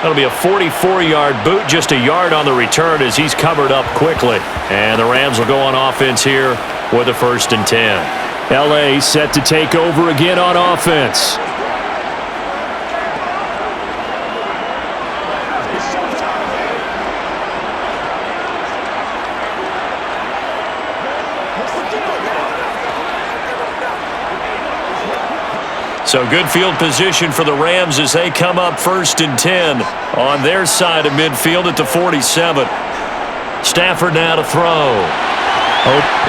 That'll be a 44-yard boot, just a yard on the return as he's covered up quickly. And the Rams will go on offense here with a 1st and 10. L.A. set to take over again on offense. So good field position for the Rams as they come up 1st and 10 on their side of midfield at the 47. Stafford now to throw.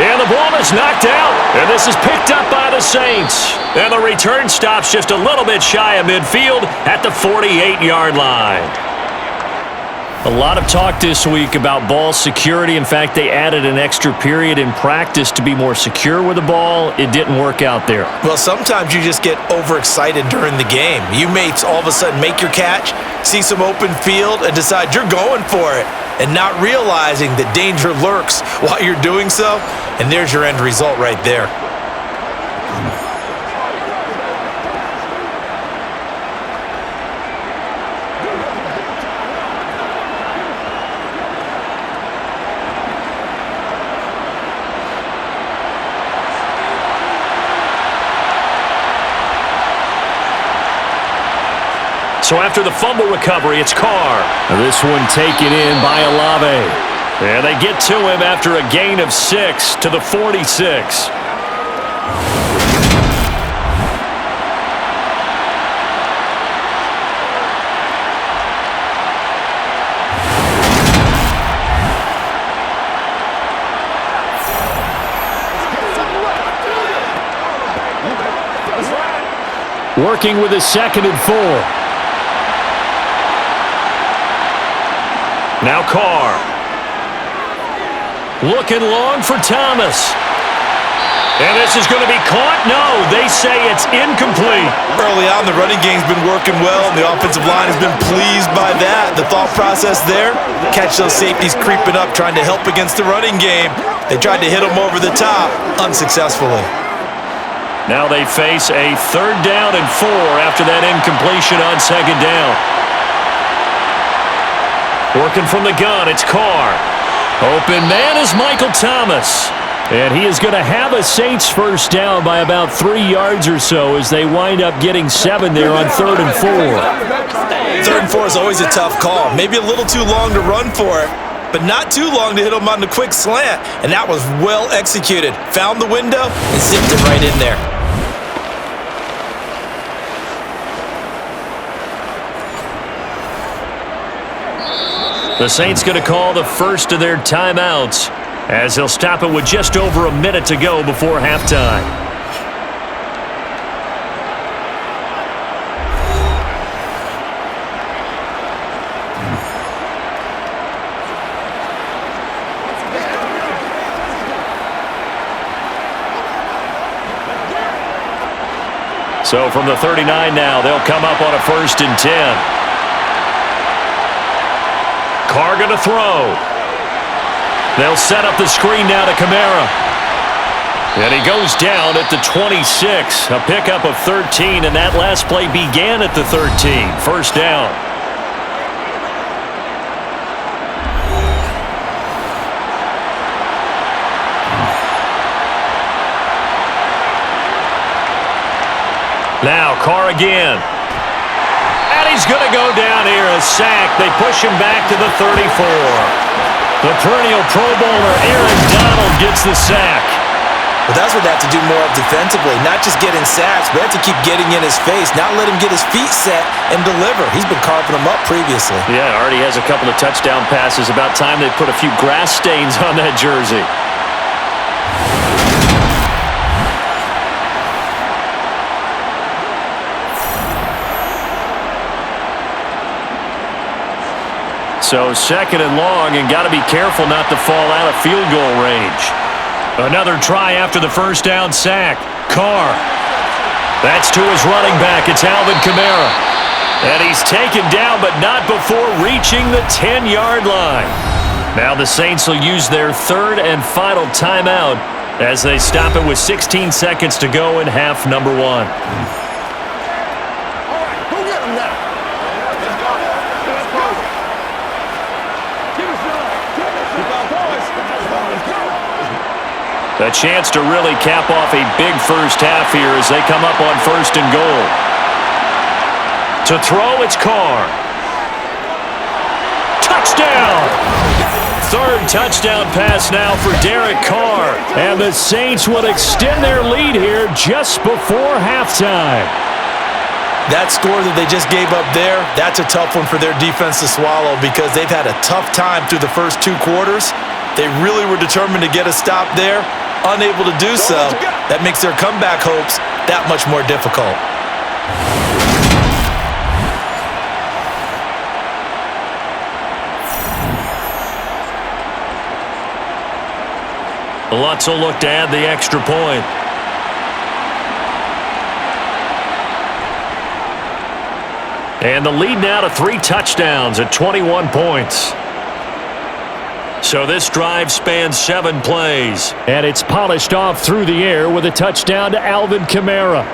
And the ball is knocked out. And this is picked up by the Saints. And the return stops just a little bit shy of midfield at the 48-yard line. A lot of talk this week about ball security. In fact, they added an extra period in practice to be more secure with the ball. It didn't work out there. Well, sometimes you just get overexcited during the game. You may all of a sudden make your catch, see some open field, and decide you're going for it, and not realizing that danger lurks while you're doing so, and there's your end result right there. So after the fumble recovery, it's Carr. This one taken in by Olave. And they get to him after a gain of 6 to the 46. Working with a 2nd and 4. Now Carr. Looking long for Thomas. And this is going to be caught? No, they say it's incomplete. Early on, the running game's been working well, and the offensive line has been pleased by that. The thought process there, catch those safeties creeping up, trying to help against the running game. They tried to hit them over the top, unsuccessfully. Now they face a 3rd down and 4 after that incompletion on 2nd down. Working from the gun, it's Carr. Open man is Michael Thomas. And he is going to have a Saints first down by about 3 yards or so as they wind up getting 7 there on 3rd and 4. 3rd and 4 is always a tough call. Maybe a little too long to run for it, but not too long to hit him on the quick slant. And that was well executed. Found the window and zipped it right in there. The Saints going to call the first of their timeouts as they'll stop it with just over a minute to go before halftime. So from the 39 now, they'll come up on a 1st and 10. Carr going to throw. They'll set up the screen now to Kamara. And he goes down at the 26. A pickup of 13, and that last play began at the 13. 1st down. Now Carr again. And he's going to go down here, a sack. They push him back to the 34. The perennial Pro Bowler Aaron Donald gets the sack. Well, that's what they have to do more of defensively. Not just getting sacks, but they have to keep getting in his face, not let him get his feet set and deliver. He's been carving them up previously. Yeah, already has a couple of touchdown passes. About time they put a few grass stains on that jersey. So 2nd and long, and got to be careful not to fall out of field goal range. Another try after the 1st down sack. Carr. That's to his running back. It's Alvin Kamara. And he's taken down, but not before reaching the 10-yard line. Now the Saints will use their 3rd and final timeout as they stop it with 16 seconds to go in half number 1. All right, go get him now. Let's go. Let's go. Give us some. A chance to really cap off a big first half here as they come up on 1st and goal. To throw, it's Carr. Touchdown! 3rd touchdown pass now for Derek Carr. And the Saints will extend their lead here just before halftime. That score that they just gave up there, that's a tough one for their defense to swallow because they've had a tough time through the first 2 quarters. They really were determined to get a stop there. Unable to do so, that makes their comeback hopes that much more difficult. Lutz will look to add the extra point. And the lead now to 3 touchdowns at 21 points. So this drive spans 7 plays. And it's polished off through the air with a touchdown to Alvin Kamara.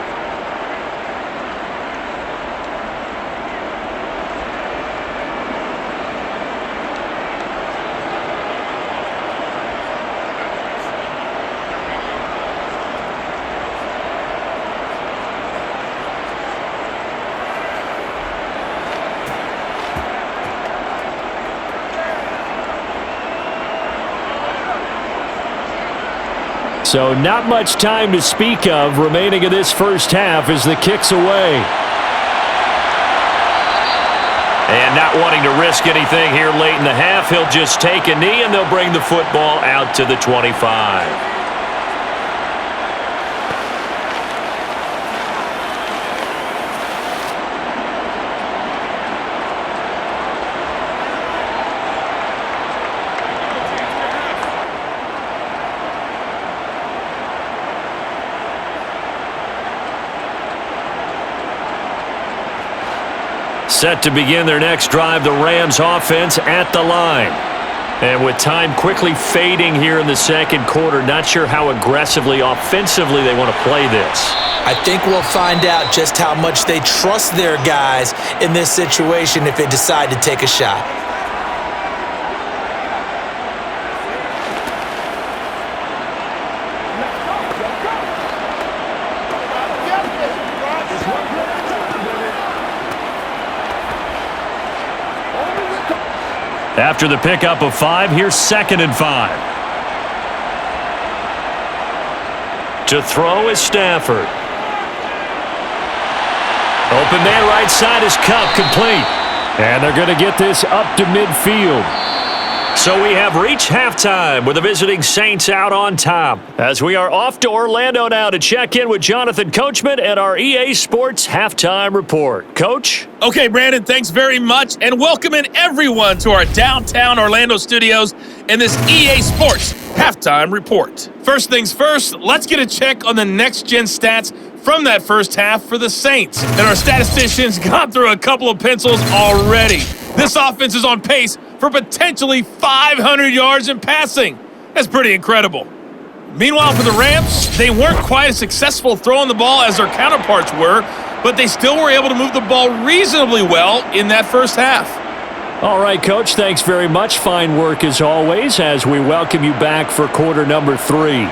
So not much time to speak of remaining in this first half as the kick's away. And not wanting to risk anything here late in the half, he'll just take a knee and they'll bring the football out to the 25. Set to begin their next drive, the Rams offense at the line. And with time quickly fading here in the 2nd quarter, not sure how aggressively, offensively they want to play this. I think we'll find out just how much they trust their guys in this situation if they decide to take a shot. After the pickup of 5, here's 2nd and 5. To throw is Stafford. Open man right side is Kupp, complete. And they're going to get this up to midfield. So we have reached halftime with the visiting Saints out on top. As we are off to Orlando now to check in with Jonathan Coachman and our EA Sports Halftime Report. Coach? Okay, Brandon, thanks very much, and welcoming everyone to our downtown Orlando studios in this EA Sports Halftime Report. First things first, let's get a check on the next-gen stats from that first half for the Saints. And our statisticians got through a couple of pencils already. This offense is on pace for potentially 500 yards in passing. That's pretty incredible. Meanwhile, for the Rams, they weren't quite as successful throwing the ball as their counterparts were, but they still were able to move the ball reasonably well in that first half. All right, Coach, thanks very much. Fine work as always as we welcome you back for quarter number 3.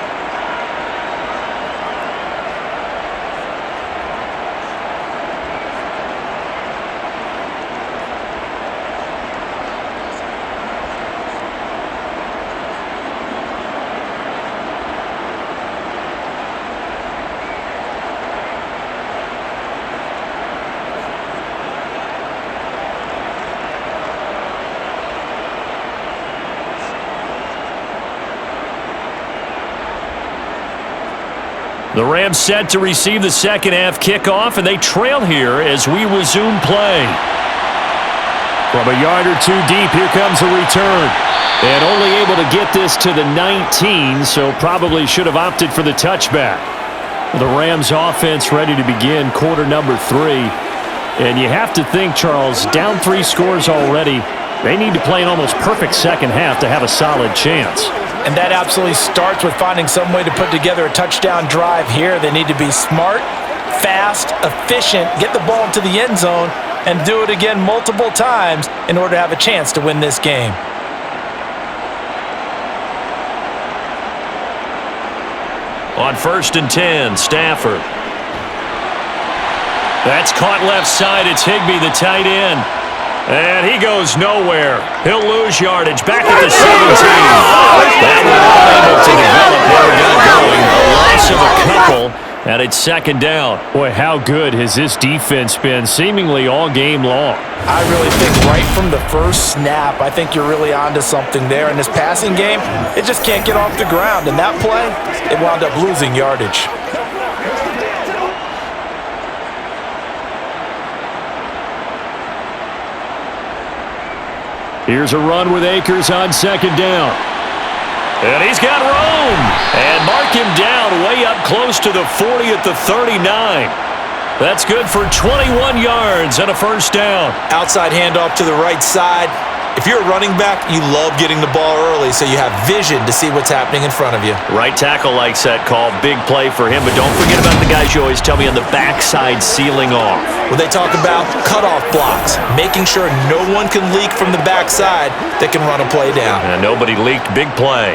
The Rams set to receive the second half kickoff, and they trail here as we resume play. From a yard or two deep, here comes a return. And only able to get this to the 19, so probably should have opted for the touchback. The Rams offense ready to begin quarter number 3. And you have to think, Charles, down 3 scores already. They need to play an almost perfect second half to have a solid chance. And that absolutely starts with finding some way to put together a touchdown drive here. They need to be smart, fast, efficient, get the ball into the end zone, and do it again multiple times in order to have a chance to win this game. On 1st and 10, Stafford. That's caught left side. It's Higbee, the tight end. And he goes nowhere. He'll lose yardage. Back at the 17. That was able to develop. There we got going. A loss of a couple, and it's second down. Boy, how good has this defense been seemingly all game long? I really think right from the first snap, I think you're really onto something there. In this passing game, it just can't get off the ground. In that play, it wound up losing yardage. Here's a run with Akers on second down. And he's got room. And mark him down way up close to the 40 at the 39. That's good for 21 yards and a first down. Outside handoff to the right side. If you're a running back, you love getting the ball early so you have vision to see what's happening in front of you. Right tackle likes that call. Big play for him. But don't forget about the guys you always tell me on the backside sealing off. Well, they talk about cutoff blocks, making sure no one can leak from the backside that can run a play down. And nobody leaked. Big play.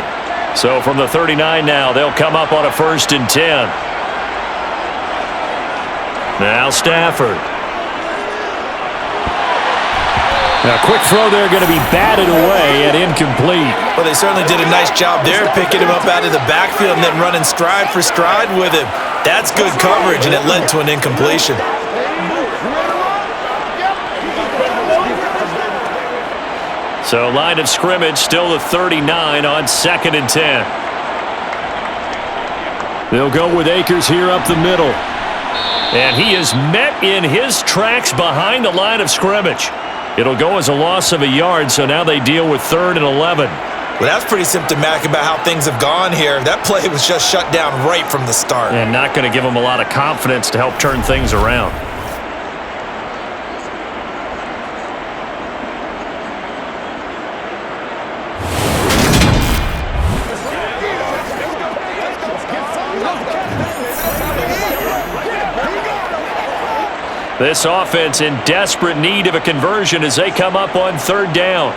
So from the 39 now, they'll come up on a 1st and 10. Now Stafford. Now, quick throw there, going to be batted away and incomplete. Well, they certainly did a nice job there, picking him up out of the backfield and then running stride for stride with him. That's good coverage, and it led to an incompletion. So line of scrimmage, still the 39 on 2nd and 10. They'll go with Akers here up the middle. And he is met in his tracks behind the line of scrimmage. It'll go as a loss of a yard, so now they deal with 3rd and 11. Well, that's pretty symptomatic about how things have gone here. That play was just shut down right from the start. And not going to give them a lot of confidence to help turn things around. This offense in desperate need of a conversion as they come up on 3rd down.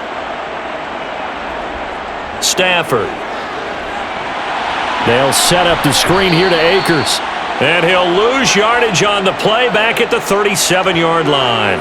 Stafford. They'll set up the screen here to Akers. And he'll lose yardage on the play back at the 37-yard line.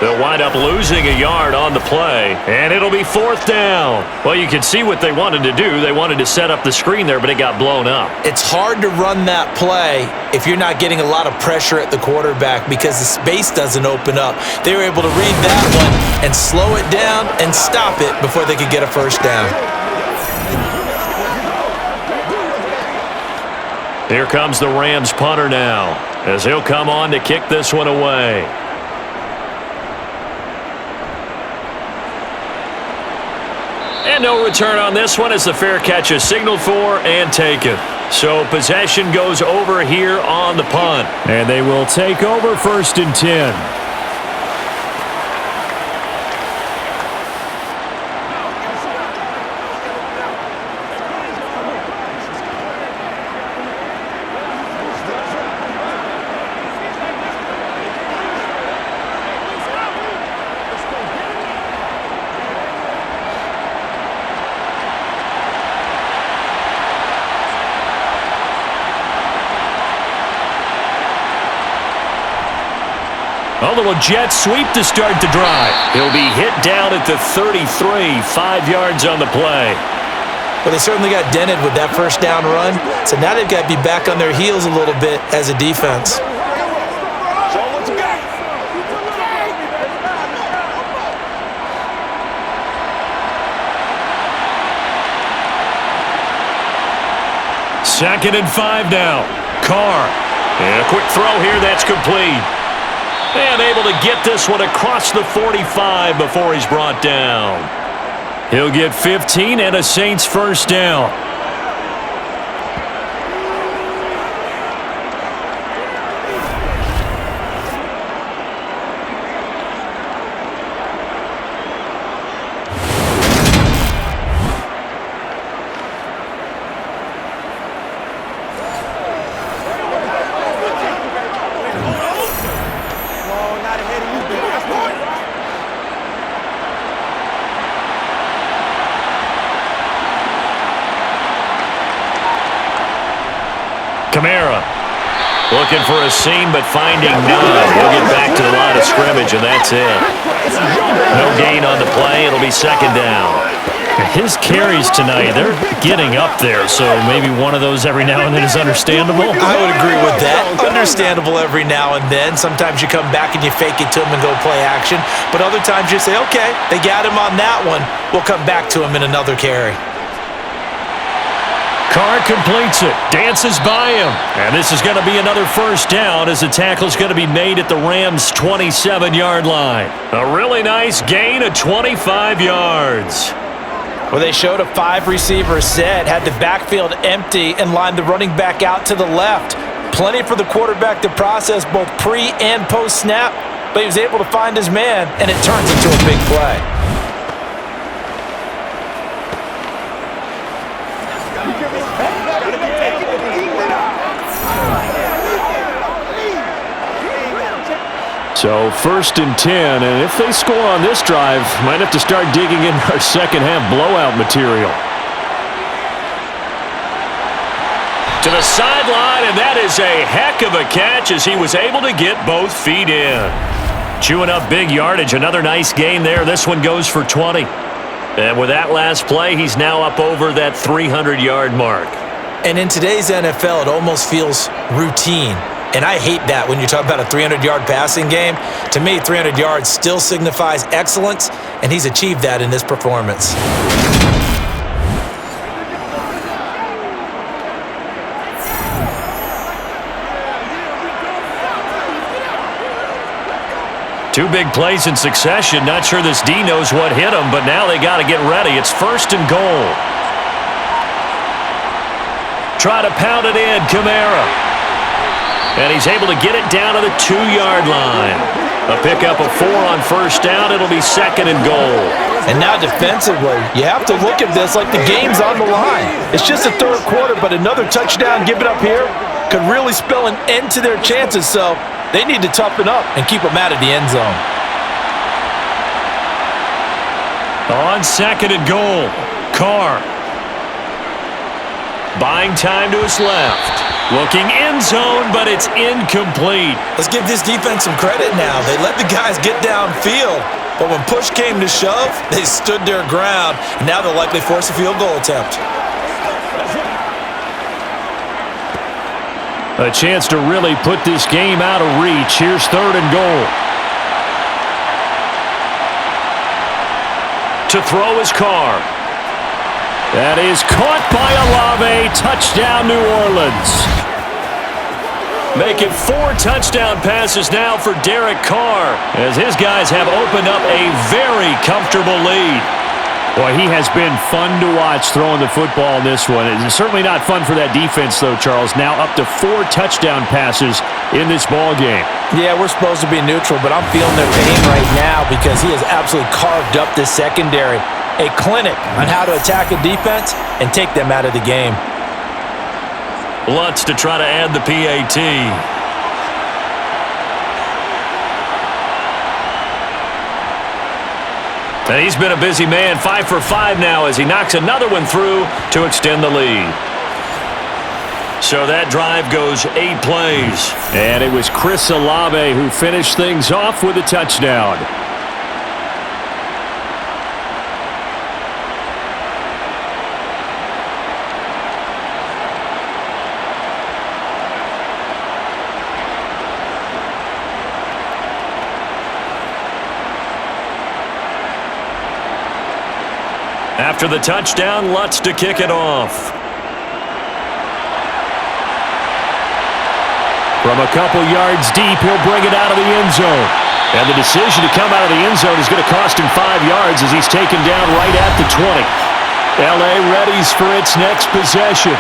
They'll wind up losing a yard on the play, and it'll be 4th down. Well, you can see what they wanted to do. They wanted to set up the screen there, but it got blown up. It's hard to run that play if you're not getting a lot of pressure at the quarterback because the space doesn't open up. They were able to read that one and slow it down and stop it before they could get a first down. Here comes the Rams punter now as he'll come on to kick this one away. And no return on this one as the fair catch is signaled for and taken. So possession goes over here on the punt. And they will take over 1st and 10. A little jet sweep to start the drive. He'll be hit down at the 33, 5 yards on the play. Well, they certainly got dented with that first down run, so now they've got to be back on their heels a little bit as a defense. Second and 5 now. Carr. And a quick throw here, that's complete. And able to get this one across the 45 before he's brought down. He'll get 15 and a Saints first down. Kamara looking for a seam, but finding none. He'll get back to the line of scrimmage, and that's it. No gain on the play. It'll be second down. His carries tonight, they're getting up there, so maybe one of those every now and then is understandable. I would agree with that. Understandable every now and then. Sometimes you come back and you fake it to him and go play action, but other times you say, okay, they got him on that one. We'll come back to him in another carry. Carr completes it, dances by him, and this is going to be another first down as the tackle's going to be made at the Rams' 27-yard line. A really nice gain of 25 yards. Well, they showed a 5-receiver set, had the backfield empty, and lined the running back out to the left. Plenty for the quarterback to process both pre- and post-snap, but he was able to find his man, and it turns into a big play. So 1st and 10, and if they score on this drive, might have to start digging in our second half blowout material. To the sideline, and that is a heck of a catch as he was able to get both feet in. Chewing up big yardage, another nice gain there. This one goes for 20. And with that last play, he's now up over that 300-yard mark. And in today's NFL, it almost feels routine. And I hate that when you talk about a 300-yard passing game. To me, 300 yards still signifies excellence, and he's achieved that in this performance. Two big plays in succession. Not sure this D knows what hit him, but now they got to get ready. It's 1st and goal. Try to pound it in, Kamara. And he's able to get it down to the 2-yard line. A pickup of 4 on first down. It'll be 2nd and goal. And now defensively, you have to look at this like the game's on the line. It's just the 3rd quarter, but another touchdown given up here could really spell an end to their chances. So they need to toughen up and keep them out of the end zone. On 2nd and goal, Carr. Buying time to his left. Looking end zone, but it's incomplete. Let's give this defense some credit now. They let the guys get downfield, but when push came to shove, they stood their ground, and now they'll likely force a field goal attempt. A chance to really put this game out of reach. Here's 3rd and goal. To throw his Carr. That is caught by Olave. Touchdown, New Orleans. Making 4 touchdown passes now for Derek Carr as his guys have opened up a very comfortable lead. Boy, he has been fun to watch throwing the football in this one. It's certainly not fun for that defense, though, Charles. Now up to 4 touchdown passes in this ball game. Yeah, we're supposed to be neutral, but I'm feeling their pain right now because he has absolutely carved up this secondary. A clinic on how to attack a defense and take them out of the game. Lutz to try to add the PAT. And he's been a busy man, 5 for 5 now as he knocks another one through to extend the lead. So that drive goes 8 plays. And it was Chris Olave who finished things off with a touchdown. After the touchdown, Lutz to kick it off. From a couple yards deep, he'll bring it out of the end zone. And the decision to come out of the end zone is going to cost him 5 yards as he's taken down right at the 20. L.A. readies for its next possession.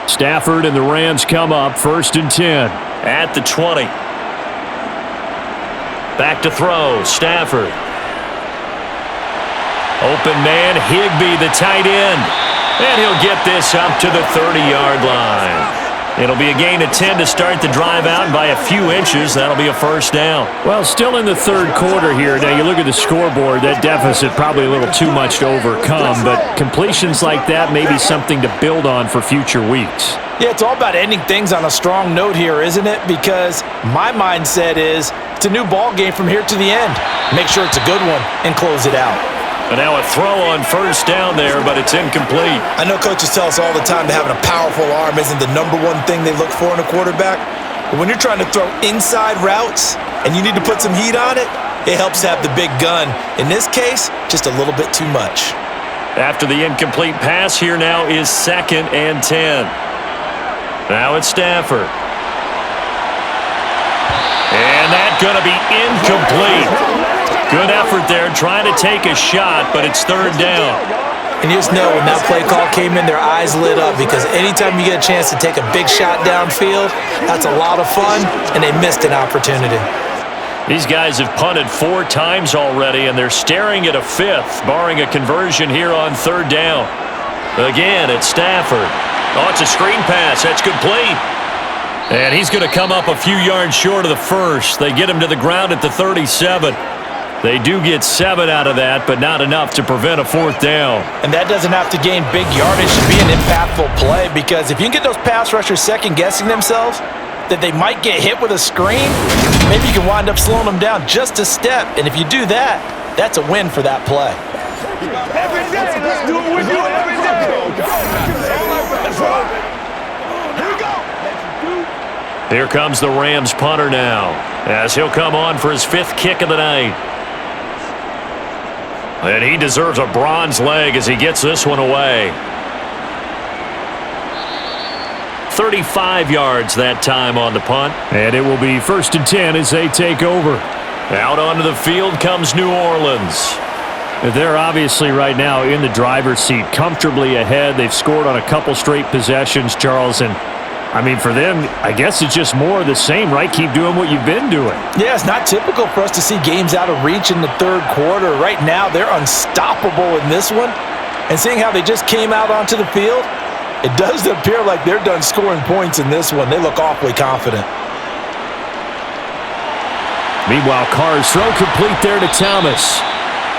Stafford and the Rams come up 1st and 10. At the 20. Back to throw. Stafford. Open man. Higbee, the tight end. And he'll get this up to the 30-yard line. It'll be a gain of 10 to start the drive out, and by a few inches, that'll be a first down. Well, still in the third quarter here. Now, you look at the scoreboard, that deficit probably a little too much to overcome, but completions like that may be something to build on for future weeks. Yeah, it's all about ending things on a strong note here, isn't it? Because my mindset is it's a new ball game from here to the end. Make sure it's a good one and close it out. And now a throw on first down there, but it's incomplete. I know coaches tell us all the time that having a powerful arm isn't the number one thing they look for in a quarterback. But when you're trying to throw inside routes and you need to put some heat on it, it helps to have the big gun. In this case, just a little bit too much. After the incomplete pass, here now is 2nd and 10. Now it's Stafford. And that's going to be incomplete. Good effort there, trying to take a shot, but it's 3rd down. And you just know when that play call came in, their eyes lit up because anytime you get a chance to take a big shot downfield, that's a lot of fun, and they missed an opportunity. These guys have punted 4 times already, and they're staring at a 5th, barring a conversion here on 3rd down. Again, it's Stafford. Oh, it's a screen pass. That's complete. And he's going to come up a few yards short of the first. They get him to the ground at the 37. They do get 7 out of that, but not enough to prevent a 4th down. And that doesn't have to gain big yardage to be an impactful play, because if you can get those pass rushers second-guessing themselves, that they might get hit with a screen, maybe you can wind up slowing them down just a step. And if you do that, that's a win for that play. Every day, let's do it with you every day. That's right. Here we go. Here comes the Rams punter now, as he'll come on for his 5th kick of the night. And he deserves a bronze leg as he gets this one away. 35 yards that time on the punt. And it will be 1st and 10 as they take over. Out onto the field comes New Orleans. They're obviously right now in the driver's seat, comfortably ahead. They've scored on a couple straight possessions, Charles, and I mean, for them, I guess it's just more of the same, right? Keep doing what you've been doing. Yeah, it's not typical for us to see games out of reach in the third quarter. Right now, they're unstoppable in this one. And seeing how they just came out onto the field, it does appear like they're done scoring points in this one. They look awfully confident. Meanwhile, Carr's throw complete there to Thomas.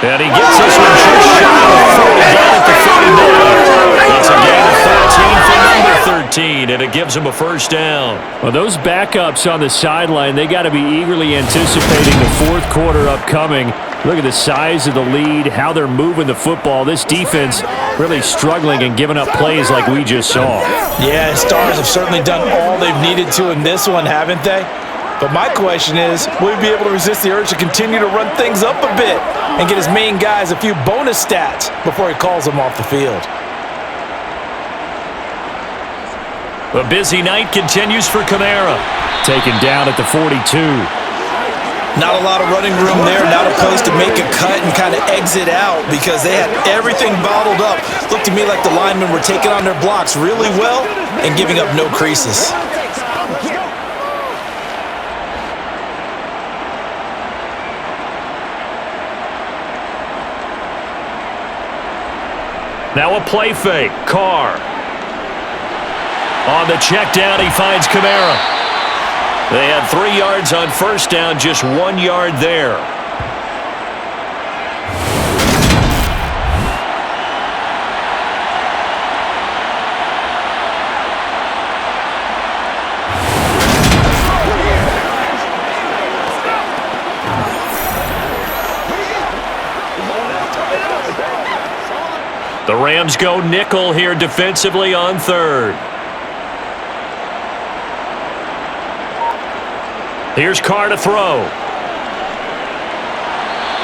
And he gets this one just shy of 40 down at the 39. That's a gain of 13 for number 13, and it gives him a first down. Well, those backups on the sideline, they got to be eagerly anticipating the 4th quarter upcoming. Look at the size of the lead, how they're moving the football. This defense really struggling and giving up plays like we just saw. Yeah, Stars have certainly done all they've needed to in this one, haven't they? But my question is, will he be able to resist the urge to continue to run things up a bit and get his main guys a few bonus stats before he calls them off the field? A busy night continues for Kamara. Taken down at the 42. Not a lot of running room there, not a place to make a cut and kind of exit out because they had everything bottled up. Looked to me like the linemen were taking on their blocks really well and giving up no creases. Now a play fake. Carr. On the check down, he finds Kamara. They had 3 yards on first down, just 1 yard there. The Rams go nickel here defensively on third. Here's Carr to throw.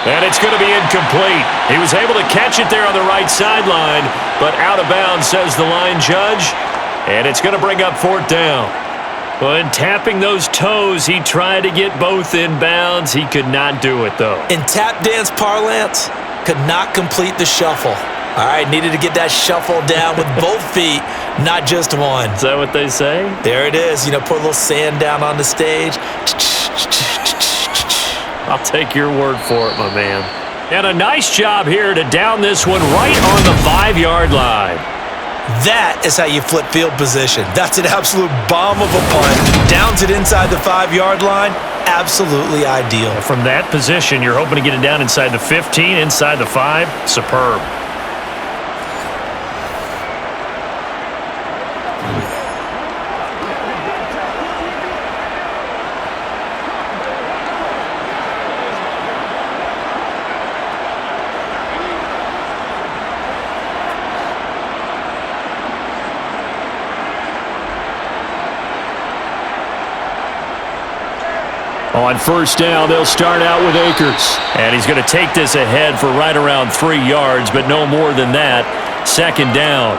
And it's going to be incomplete. He was able to catch it there on the right sideline, but out of bounds, says the line judge. And it's going to bring up 4th down. When tapping those toes, he tried to get both in bounds. He could not do it, though. In tap dance parlance, could not complete the shuffle. All right, needed to get that shuffle down with both feet, not just one. Is that what they say? There it is. You know, put a little sand down on the stage. I'll take your word for it, my man. And a nice job here to down this one right on the 5-yard line. That is how you flip field position. That's an absolute bomb of a punt. Downs it inside the 5-yard line. Absolutely ideal. From that position, you're hoping to get it down inside the 15, inside the 5. Superb. On first down, they'll start out with Akers. And he's going to take this ahead for right around 3 yards, but no more than that. 2nd down.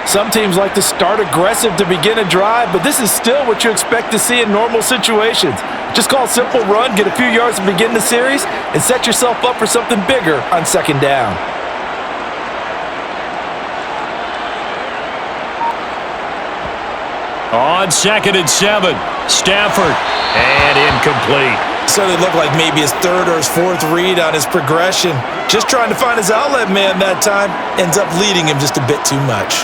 Some teams like to start aggressive to begin a drive, but this is still what you expect to see in normal situations. Just call a simple run, get a few yards to begin the series, and set yourself up for something bigger on 2nd down. On 2nd and 7, Stafford, and incomplete. So it looked like maybe his 3rd or his 4th read on his progression. Just trying to find his outlet man that time. Ends up leading him just a bit too much.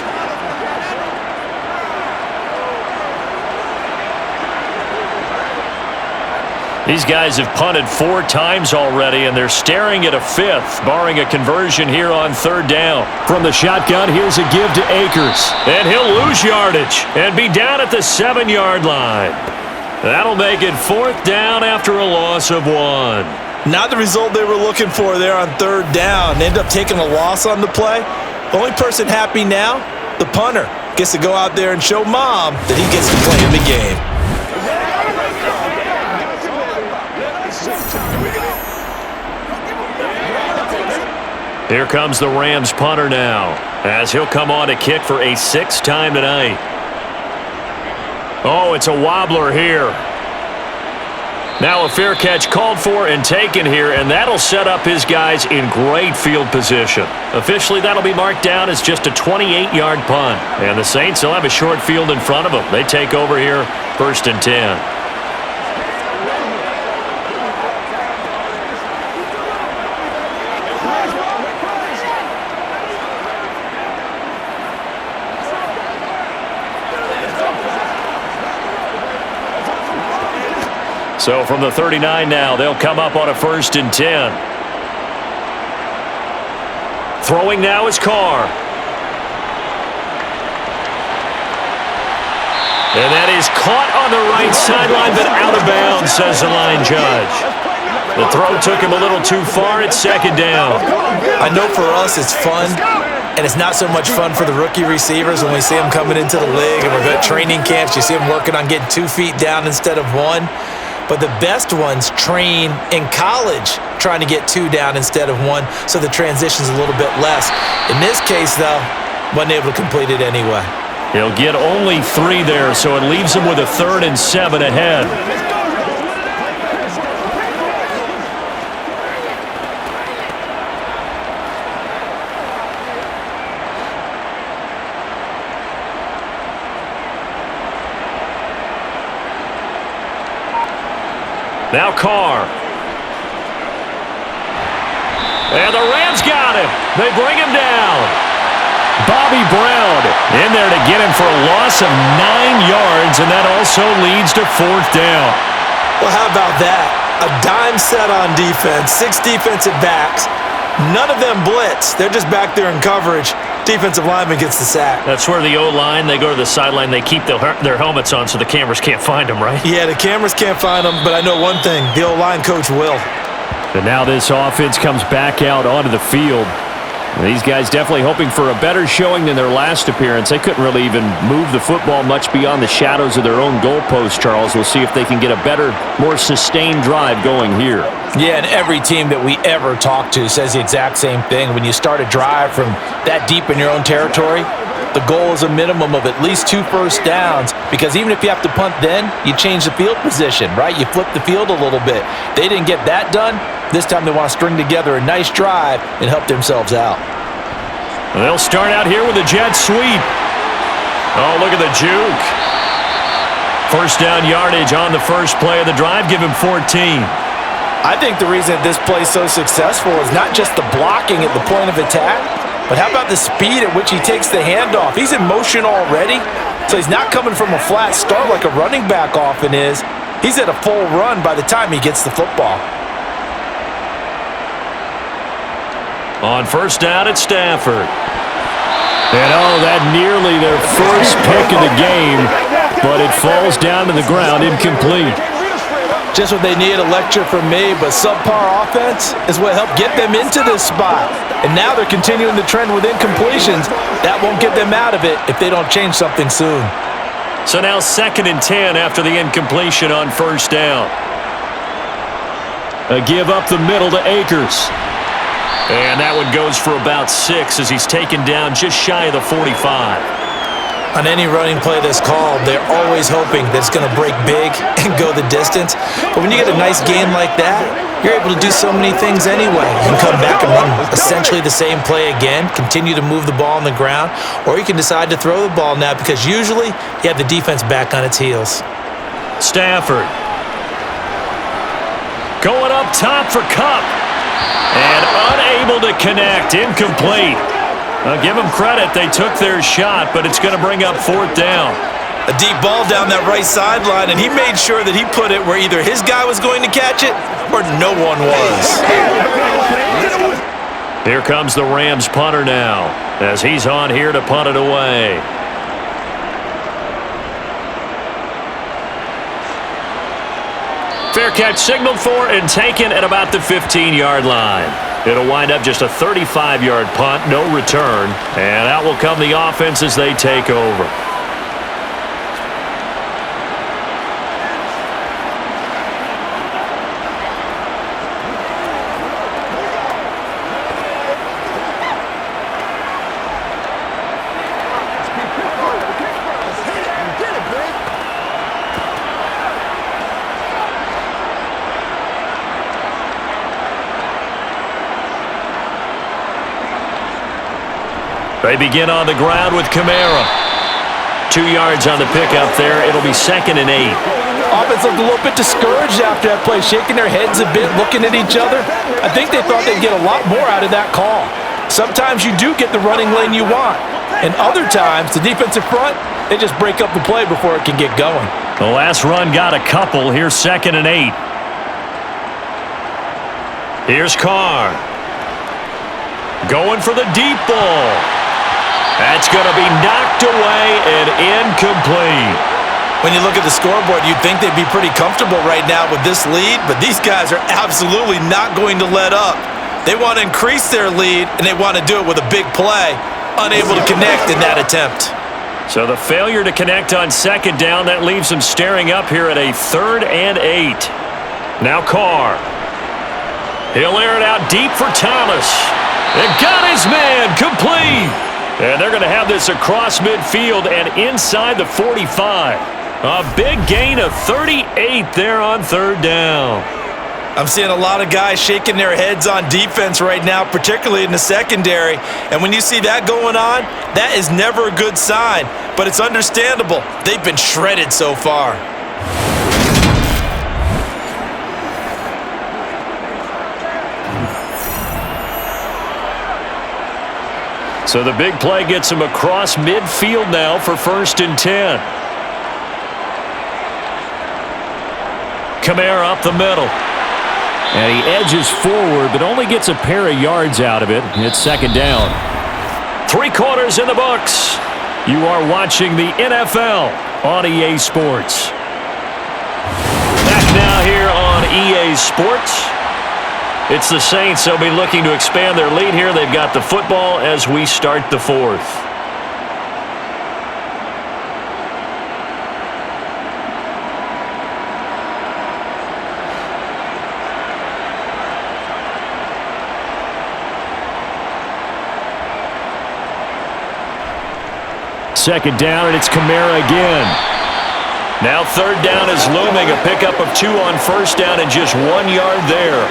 These guys have punted 4 times already, and they're staring at a 5th, barring a conversion here on 3rd down. From the shotgun, here's a give to Akers. And he'll lose yardage and be down at the 7-yard line. That'll make it 4th down after a loss of 1. Not the result they were looking for there on 3rd down. They end up taking a loss on the play. The only person happy now, the punter, gets to go out there and show mom that he gets to play in the game. Here comes the Rams punter now, as he'll come on to kick for a 6th time tonight. Oh, it's a wobbler here. Now a fair catch called for and taken here, and that'll set up his guys in great field position. Officially, that'll be marked down as just a 28-yard punt. And the Saints will have a short field in front of them. They take over here, 1st and 10. So from the 39 now, they'll come up on a 1st and 10. Throwing now is Carr. And that is caught on the right sideline, but out of bounds, says the line judge. The throw took him a little too far. It's second down. I know for us it's fun, and it's not so much fun for the rookie receivers when we see them coming into the league and we're at training camps. You see them working on getting 2 feet down instead of 1. But the best ones train in college trying to get 2 down instead of 1, so the transition's a little bit less. In this case, though, wasn't able to complete it anyway. He'll get only 3 there, so it leaves him with a 3rd and 7 ahead. Now Carr. And the Rams got him. They bring him down. Bobby Brown in there to get him for a loss of 9 yards, and that also leads to 4th down. Well, how about that? A dime set on defense, 6 defensive backs. None of them blitz. They're just back there in coverage. Defensive lineman gets the sack. That's where the O-line, they go to the sideline, they keep their helmets on so the cameras can't find them, right? Yeah, the cameras can't find them, but I know one thing. The O-line coach will. And now this offense comes back out onto the field. These guys definitely hoping for a better showing than their last appearance. They couldn't really even move the football much beyond the shadows of their own goalpost, Charles. We'll see if they can get a better, more sustained drive going here. Yeah, and every team that we ever talk to says the exact same thing. When you start a drive from that deep in your own territory, the goal is a minimum of at least 2 first downs, because even if you have to punt then, you change the field position, right? You flip the field a little bit. They didn't get that done. This time they want to string together a nice drive and help themselves out. They'll start out here with a jet sweep. Oh, look at the juke. First down yardage on the first play of the drive. Give him 14. I think the reason that this play is so successful is not just the blocking at the point of attack, but how about the speed at which he takes the handoff? He's in motion already, so he's not coming from a flat start like a running back often is. He's at a full run by the time he gets the football. On first down at Stafford. And oh, that nearly their first pick of the game, but it falls down to the ground incomplete. Just what they need, a lecture from me, but subpar offense is what helped get them into this spot. And now they're continuing the trend with incompletions. That won't get them out of it if they don't change something soon. So now 2nd and 10 after the incompletion on first down. A give up the middle to Akers. And that one goes for about 6 as he's taken down just shy of the 45. On any running play that's called, they're always hoping that it's going to break big and go the distance. But when you get a nice game like that, you're able to do so many things anyway. You can come back and run essentially the same play again, continue to move the ball on the ground, or you can decide to throw the ball now because usually you have the defense back on its heels. Stafford. Going up top for Kupp. And unable to connect. Incomplete. I'll give them credit. They took their shot, but it's going to bring up 4th down. A deep ball down that right sideline, and he made sure that he put it where either his guy was going to catch it or no one was. Here comes the Rams punter now as he's on here to punt it away. Fair catch signaled for and taken at about the 15-yard line. It'll wind up just a 35-yard punt, no return. And out will come the offense as they take over. They begin on the ground with Kamara. 2 yards on the pickup there. It'll be 2nd and 8. Offense looked a little bit discouraged after that play, shaking their heads a bit, looking at each other. I think they thought they'd get a lot more out of that call. Sometimes you do get the running lane you want, and other times the defensive front, they just break up the play before it can get going. The last run got a couple. Here's 2nd and 8. Here's Carr. Going for the deep ball. That's going to be knocked away and incomplete. When you look at the scoreboard, you'd think they'd be pretty comfortable right now with this lead, but these guys are absolutely not going to let up. They want to increase their lead, and they want to do it with a big play, unable to connect in that attempt. So the failure to connect on second down, that leaves them staring up here at a 3rd and 8. Now Carr. He'll air it out deep for Thomas. And got his man complete. And they're going to have this across midfield and inside the 45. A big gain of 38 there on 3rd down. I'm seeing a lot of guys shaking their heads on defense right now, particularly in the secondary. And when you see that going on, that is never a good sign. But it's understandable. They've been shredded so far. So the big play gets him across midfield now for 1st and 10. Kamara up the middle. And he edges forward, but only gets a pair of yards out of it. It's 2nd down. 3 quarters in the books. You are watching the NFL on EA Sports. Back now here on EA Sports. It's the Saints. They'll be looking to expand their lead here. They've got the football as we start the 4th. Second down, and it's Kamara again. Now 3rd down is looming. A pickup of 2 on 1st down and just 1 yard there.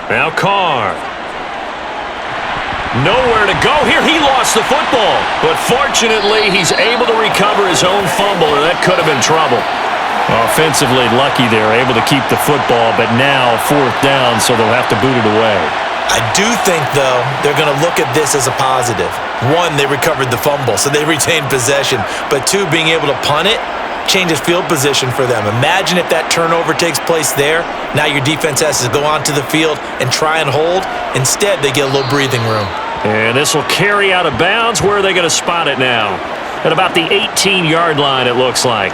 Now Carr. Nowhere to go here. He lost the football. But fortunately, he's able to recover his own fumble, or that could have been trouble. Offensively lucky they're able to keep the football, but now 4th down, so they'll have to boot it away. I do think, though, they're going to look at this as a positive. 1, they recovered the fumble, so they retained possession. But 2, being able to punt it changes field position for them. Imagine if that turnover takes place there. Now your defense has to go onto the field and try and hold. Instead, they get a little breathing room. And this will carry out of bounds. Where are they going to spot it now? At about the 18-yard line, it looks like.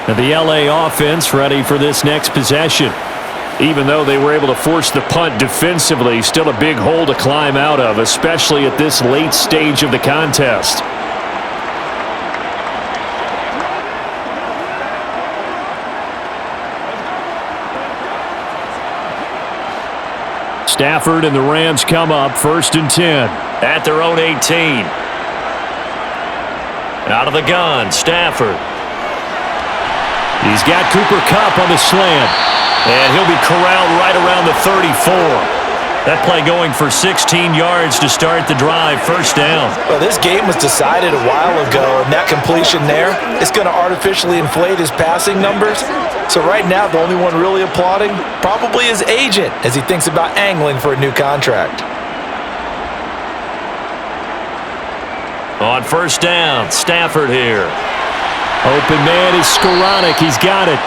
And the LA offense ready for this next possession. Even though they were able to force the punt defensively, still a big hole to climb out of, especially at this late stage of the contest. Stafford and the Rams come up 1st and 10 at their own 18. Out of the gun, Stafford. He's got Cooper Kupp on the slant, and he'll be corralled right around the 34. That play going for 16 yards to start the drive, 1st down. Well, this game was decided a while ago, and that completion there is going to artificially inflate his passing numbers. So right now, the only one really applauding probably his agent as he thinks about angling for a new contract. On 1st down, Stafford here. Open man is Skoranek. He's got it.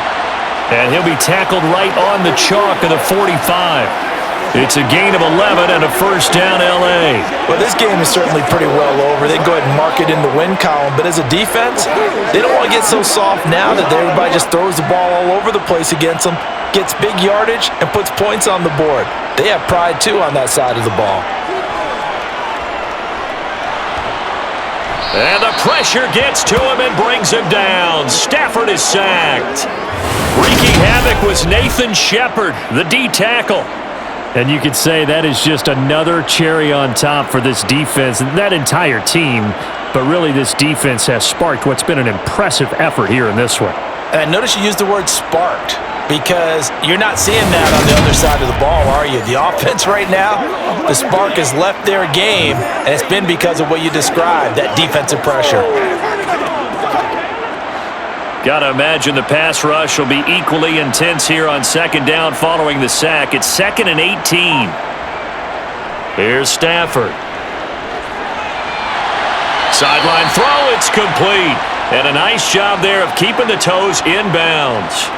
And he'll be tackled right on the chalk of the 45. It's a gain of 11 and a 1st down, L.A. Well, this game is certainly pretty well over. They can go ahead and mark it in the win column. But as a defense, they don't want to get so soft now that everybody just throws the ball all over the place against them, gets big yardage, and puts points on the board. They have pride, too, on that side of the ball. And the pressure gets to him and brings him down. Stafford is sacked. Wreaking havoc was Nathan Shepard, the D tackle. And you could say that is just another cherry on top for this defense and that entire team. But really, this defense has sparked what's been an impressive effort here in this one. And I notice you used the word sparked because you're not seeing that on the other side of the ball, are you? The offense right now, the spark has left their game, and it's been because of what you described, that defensive pressure. Got to imagine the pass rush will be equally intense here on 2nd down following the sack. It's 2nd and 18. Here's Stafford. Sideline throw, it's complete. And a nice job there of keeping the toes inbounds.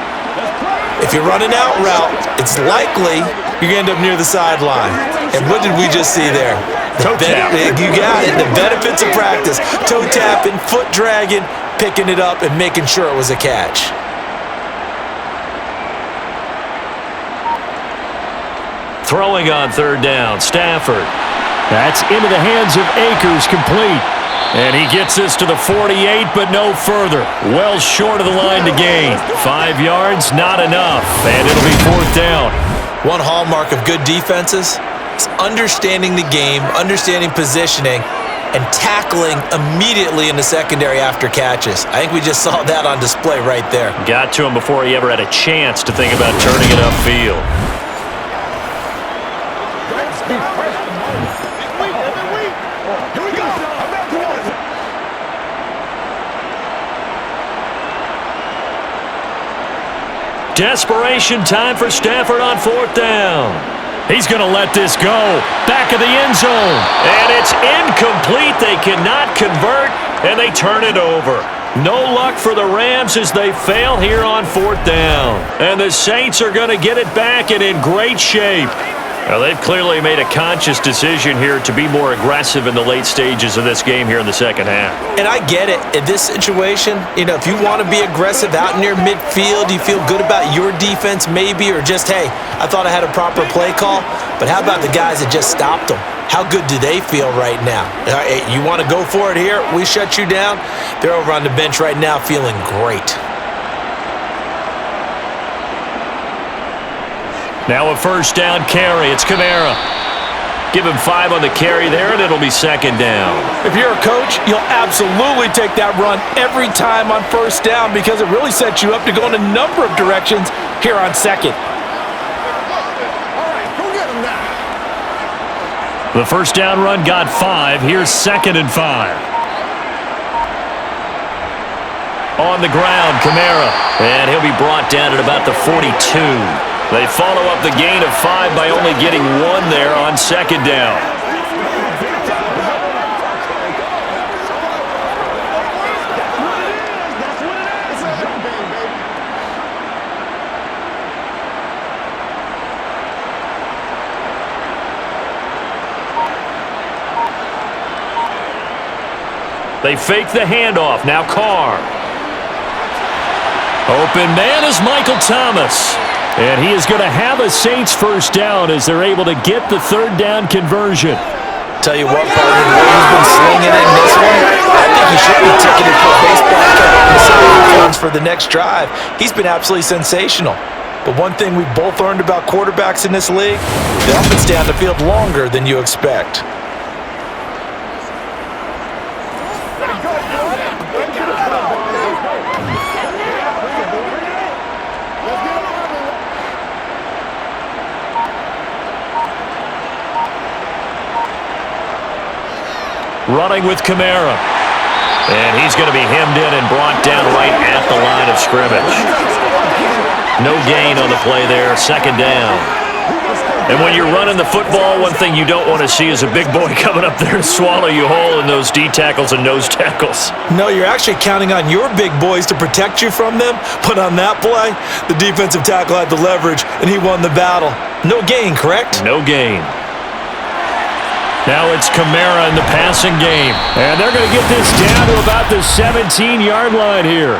If you're running out route, it's likely you're going to end up near the sideline. And what did we just see there? Toe tap. You got it. The benefits of practice. Toe tapping, foot dragging, picking it up, and making sure it was a catch. Throwing on third down, Stafford. That's into the hands of Akers, complete. And he gets this to the 48, but no further. Well short of the line to gain. 5 yards, not enough. And it'll be fourth down. One hallmark of good defenses is understanding the game, understanding positioning, and tackling immediately in the secondary after catches. I think we just saw that on display right there. Got to him before he ever had a chance to think about turning it upfield. Desperation time for Stafford on fourth down. He's going to let this go. Back of the end zone. And it's incomplete. They cannot convert, and they turn it over. No luck for the Rams as they fail here on fourth down. And the Saints are going to get it back and in great shape. Now, they've clearly made a conscious decision here to be more aggressive in the late stages of this game here in the second half. And I get it. In this situation, if you want to be aggressive out near midfield, you feel good about your defense maybe, or just, hey, I thought I had a proper play call. But how about the guys that just stopped them? How good do they feel right now? You want to go for it here? We shut you down? They're over on the bench right now feeling great. Now a first down carry. It's Kamara. Give him 5 on the carry there, and it'll be second down. If you're a coach, you'll absolutely take that run every time on first down because it really sets you up to go in a number of directions here on second. The first down run got 5. Here's second and 5. On the ground, Kamara. And he'll be brought down at about the 42. They follow up the gain of 5 by only getting 1 there on second down. They fake the handoff. Now Carr. Open man is Michael Thomas. And he is going to have a Saints first down as they're able to get the third down conversion. Tell you what, partner, the way he's been slinging in this one, I think he should be ticketed for baseball for the next drive. He's been absolutely sensational. But one thing we've both learned about quarterbacks in this league, they often stay on the field longer than you expect. Running with Kamara. And he's going to be hemmed in and brought down right at the line of scrimmage. No gain on the play there, second down. And when you're running the football, one thing you don't want to see is a big boy coming up there and swallow you whole in those D tackles and nose tackles. No, you're actually counting on your big boys to protect you from them. But on that play, the defensive tackle had the leverage, and he won the battle. No gain, correct? No gain. Now it's Kamara in the passing game. And they're going to get this down to about the 17-yard line here.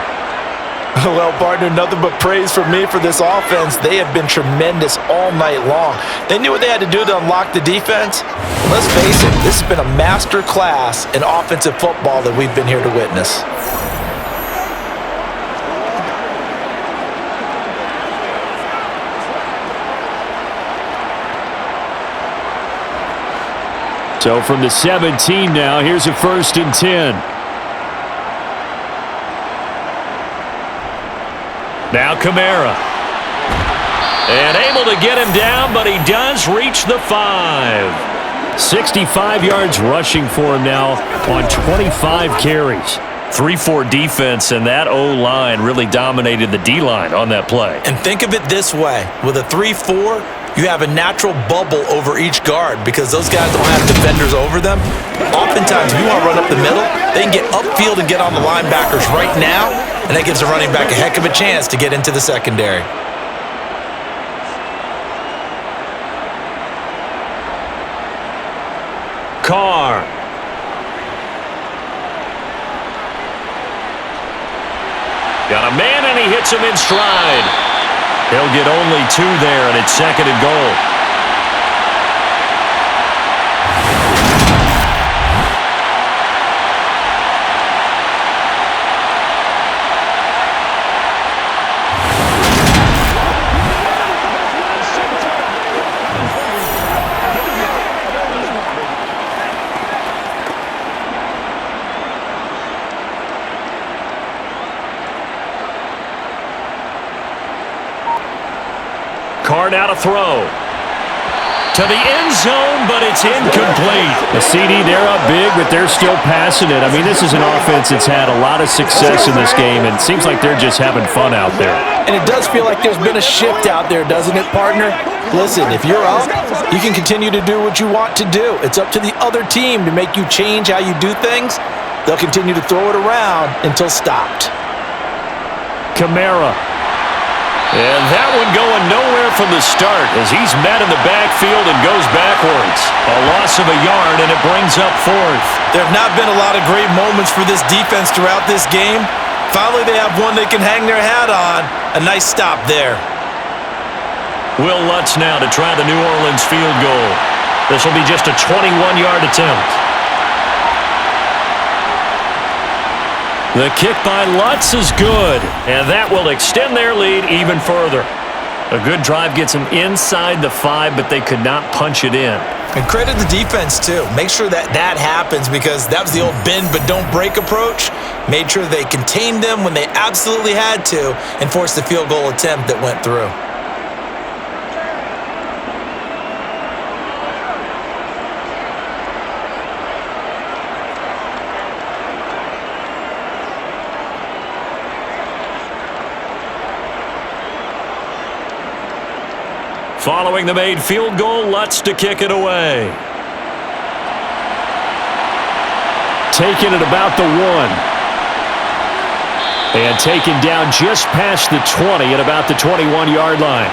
Well, partner, nothing but praise from me for this offense. They have been tremendous all night long. They knew what they had to do to unlock the defense. Let's face it, this has been a master class in offensive football that we've been here to witness. So from the 17 now, here's a 1st and 10. Now Kamara. And able to get him down, but he does reach the 5. 65 yards rushing for him now on 25 carries. 3-4 defense, and that O-line really dominated the D-line on that play. And think of it this way. With a 3-4, you have a natural bubble over each guard because those guys don't have defenders over them. Oftentimes, if you want to run up the middle, they can get upfield and get on the linebackers right now, and that gives the running back a heck of a chance to get into the secondary. Carr. Got a man, and he hits him in stride. He'll get only 2 there, and it's 2nd and goal. Carr now to throw. To the end zone, but it's incomplete. The CD, they're up big, but they're still passing it. I mean, this is an offense that's had a lot of success in this game, and it seems like they're just having fun out there. And it does feel like there's been a shift out there, doesn't it, partner? Listen, if you're up, you can continue to do what you want to do. It's up to the other team to make you change how you do things. They'll continue to throw it around until stopped. Kamara. And that one going nowhere from the start as he's met in the backfield and goes backwards. A loss of a yard, and it brings up 4th. There have not been a lot of great moments for this defense throughout this game. Finally, they have one they can hang their hat on. A nice stop there. Will Lutz now to try the New Orleans field goal. This will be just a 21-yard attempt. The kick by Lutz is good, and that will extend their lead even further. A good drive gets them inside the 5, but they could not punch it in. And credit the defense, too. Make sure that happens because that was the old bend but don't break approach. Made sure they contained them when they absolutely had to and forced the field goal attempt that went through. Following the made field goal, Lutz to kick it away. Taking it about the 1. And taken down just past the 20 at about the 21-yard line.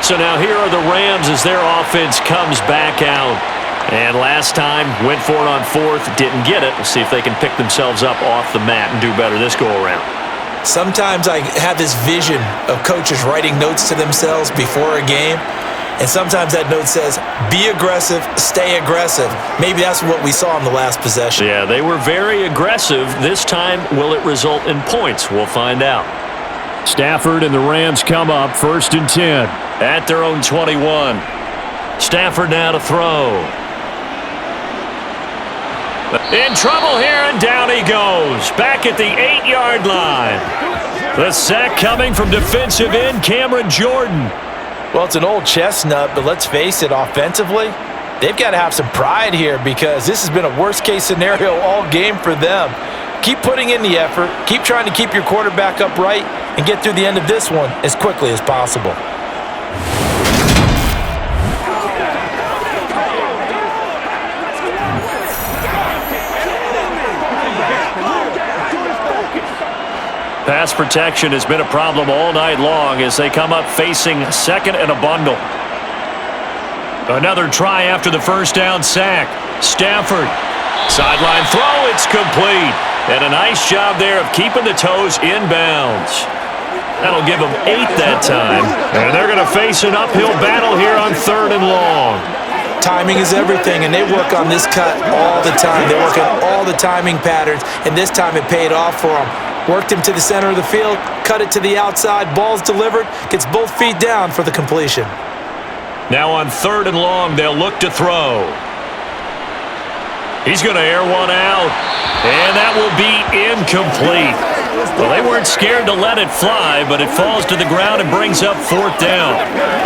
So now here are the Rams as their offense comes back out. And last time, went for it on 4th, didn't get it. We'll see if they can pick themselves up off the mat and do better this go-around. Sometimes I have this vision of coaches writing notes to themselves before a game, and sometimes that note says, be aggressive, stay aggressive. Maybe that's what we saw in the last possession. Yeah, they were very aggressive. This time, will it result in points? We'll find out. Stafford and the Rams come up 1st and 10. At their own 21. Stafford now to throw. In trouble here, and down he goes. Back at the 8-yard line. The sack coming from defensive end Cameron Jordan. Well, it's an old chestnut, but let's face it, offensively, they've got to have some pride here because this has been a worst-case scenario all game for them. Keep putting in the effort. Keep trying to keep your quarterback upright and get through the end of this one as quickly as possible. Pass protection has been a problem all night long as they come up facing 2nd and a bundle. Another try after the first down sack. Stafford. Sideline throw, it's complete. And a nice job there of keeping the toes inbounds. That'll give them 8 that time. And they're going to face an uphill battle here on 3rd and long. Timing is everything, and they work on this cut all the time. They work on all the timing patterns, and this time it paid off for them. Worked him to the center of the field, cut it to the outside, ball's delivered, gets both feet down for the completion. Now on 3rd and long, they'll look to throw. He's going to air one out, and that will be incomplete. Well, they weren't scared to let it fly, but it falls to the ground and brings up 4th down.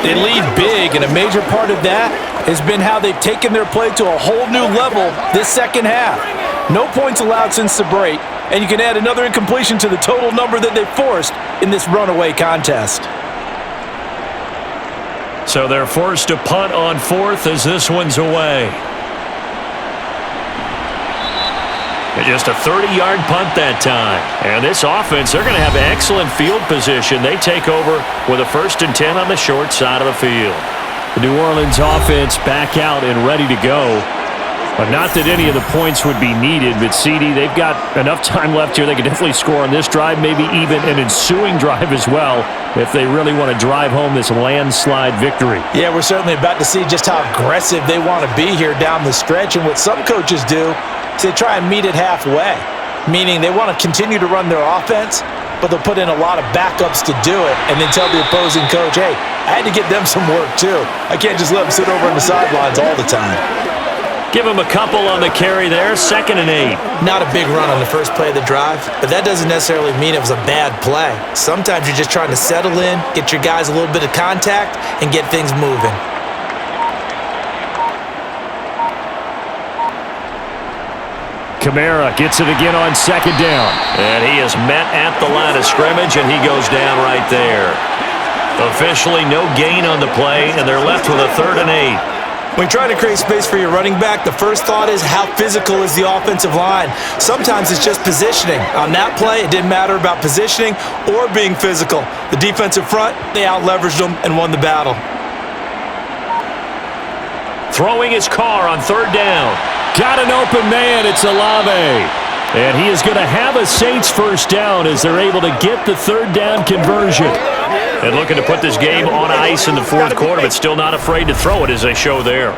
They lead big, and a major part of that has been how they've taken their play to a whole new level this second half. No points allowed since the break, and you can add another incompletion to the total number that they forced in this runaway contest. So they're forced to punt on fourth as this one's away. And just a 30-yard punt that time. And this offense, they're going to have excellent field position. They take over with a 1st and 10 on the short side of the field. The New Orleans offense back out and ready to go. But not that any of the points would be needed, but CD, they've got enough time left here. They can definitely score on this drive, maybe even an ensuing drive as well, if they really want to drive home this landslide victory. Yeah, we're certainly about to see just how aggressive they want to be here down the stretch. And what some coaches do is they try and meet it halfway, meaning they want to continue to run their offense, but they'll put in a lot of backups to do it and then tell the opposing coach, hey, I had to get them some work too. I can't just let them sit over on the sidelines all the time. Give him a couple on the carry there, 2nd and 8. Not a big run on the first play of the drive, but that doesn't necessarily mean it was a bad play. Sometimes you're just trying to settle in, get your guys a little bit of contact, and get things moving. Kamara gets it again on 2nd down. And he is met at the line of scrimmage, and he goes down right there. Officially no gain on the play, and they're left with a 3rd and 8. When you're trying to create space for your running back, the first thought is how physical is the offensive line. Sometimes it's just positioning. On that play, it didn't matter about positioning or being physical. The defensive front, they out-leveraged them and won the battle. Throwing his car on 3rd down. Got an open man. It's Olave. And he is going to have a Saints 1st down as they're able to get the 3rd down conversion. And looking to put this game on ice in the 4th quarter, but still not afraid to throw it as they show there.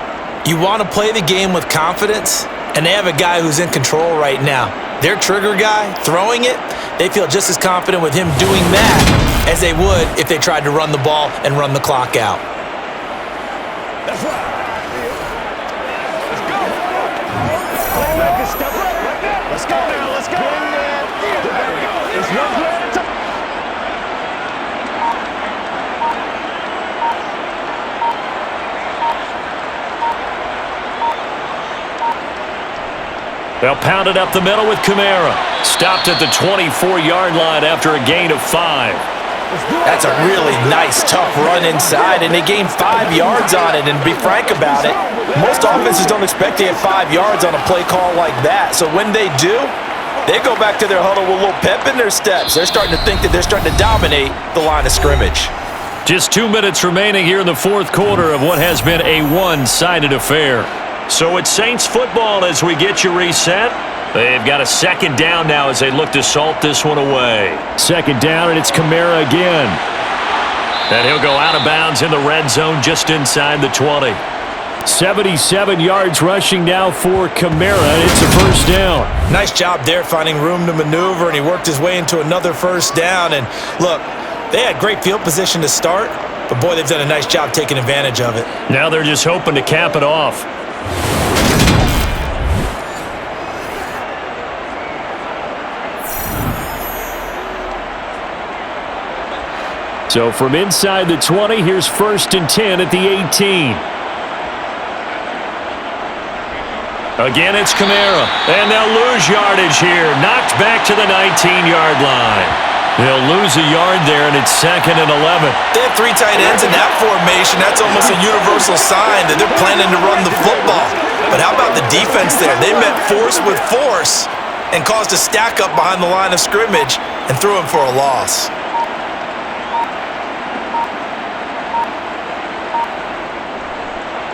You want to play the game with confidence, and they have a guy who's in control right now. Their trigger guy, throwing it, they feel just as confident with him doing that as they would if they tried to run the ball and run the clock out. That's right. Let's go now, let's go. It's one play at a time. They'll pound it up the middle with Kamara. Stopped at the 24-yard line after a gain of 5. That's a really nice, tough run inside, and they gained 5 yards on it. And to be frank about it, most offenses don't expect to get 5 yards on a play call like that. So when they do, they go back to their huddle with a little pep in their steps. They're starting to think that they're starting to dominate the line of scrimmage. Just 2 minutes remaining here in the 4th quarter of what has been a one-sided affair. So it's Saints football as we get you reset. They've got a 2nd down now as they look to salt this one away. 2nd down, and it's Kamara again. And he'll go out of bounds in the red zone just inside the 20. 77 yards rushing now for Kamara, and it's a 1st down. Nice job there finding room to maneuver, and he worked his way into another 1st down. And look, they had great field position to start, but boy, they've done a nice job taking advantage of it. Now they're just hoping to cap it off. So from inside the 20, here's 1st and 10 at the 18. Again, it's Kamara. And they'll lose yardage here. Knocked back to the 19-yard line. They'll lose a yard there, and it's 2nd and 11. They have 3 tight ends in that formation. That's almost a universal sign that they're planning to run the football. But how about the defense there? They met force with force and caused a stack up behind the line of scrimmage and threw him for a loss.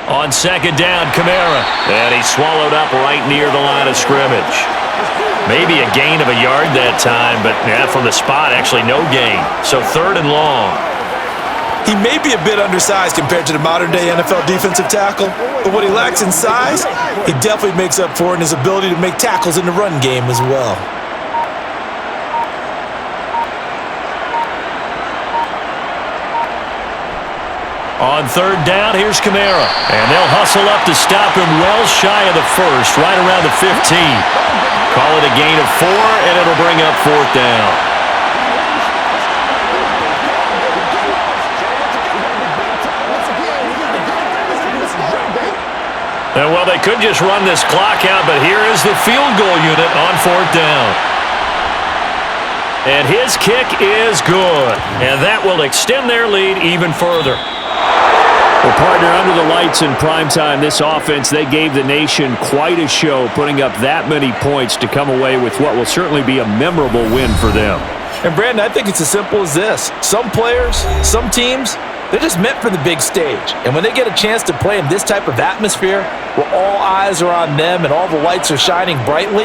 On 2nd down, Kamara. And he swallowed up right near the line of scrimmage. Maybe a gain of a yard that time, but yeah, from the spot, actually no gain. So 3rd and long. He may be a bit undersized compared to the modern-day NFL defensive tackle, but what he lacks in size, he definitely makes up for in his ability to make tackles in the run game as well. On 3rd down, here's Kamara. And they'll hustle up to stop him well shy of the 1st, right around the 15. Call it a gain of 4, and it'll bring up 4th down. And well, they could just run this clock out, but here is the field goal unit on 4th down. And his kick is good. And that will extend their lead even further. Well, partner, under the lights in primetime, this offense, they gave the nation quite a show, putting up that many points to come away with what will certainly be a memorable win for them. And, Brandon, I think it's as simple as this. Some players, some teams, they're just meant for the big stage. And when they get a chance to play in this type of atmosphere where all eyes are on them and all the lights are shining brightly,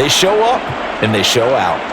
they show up and they show out.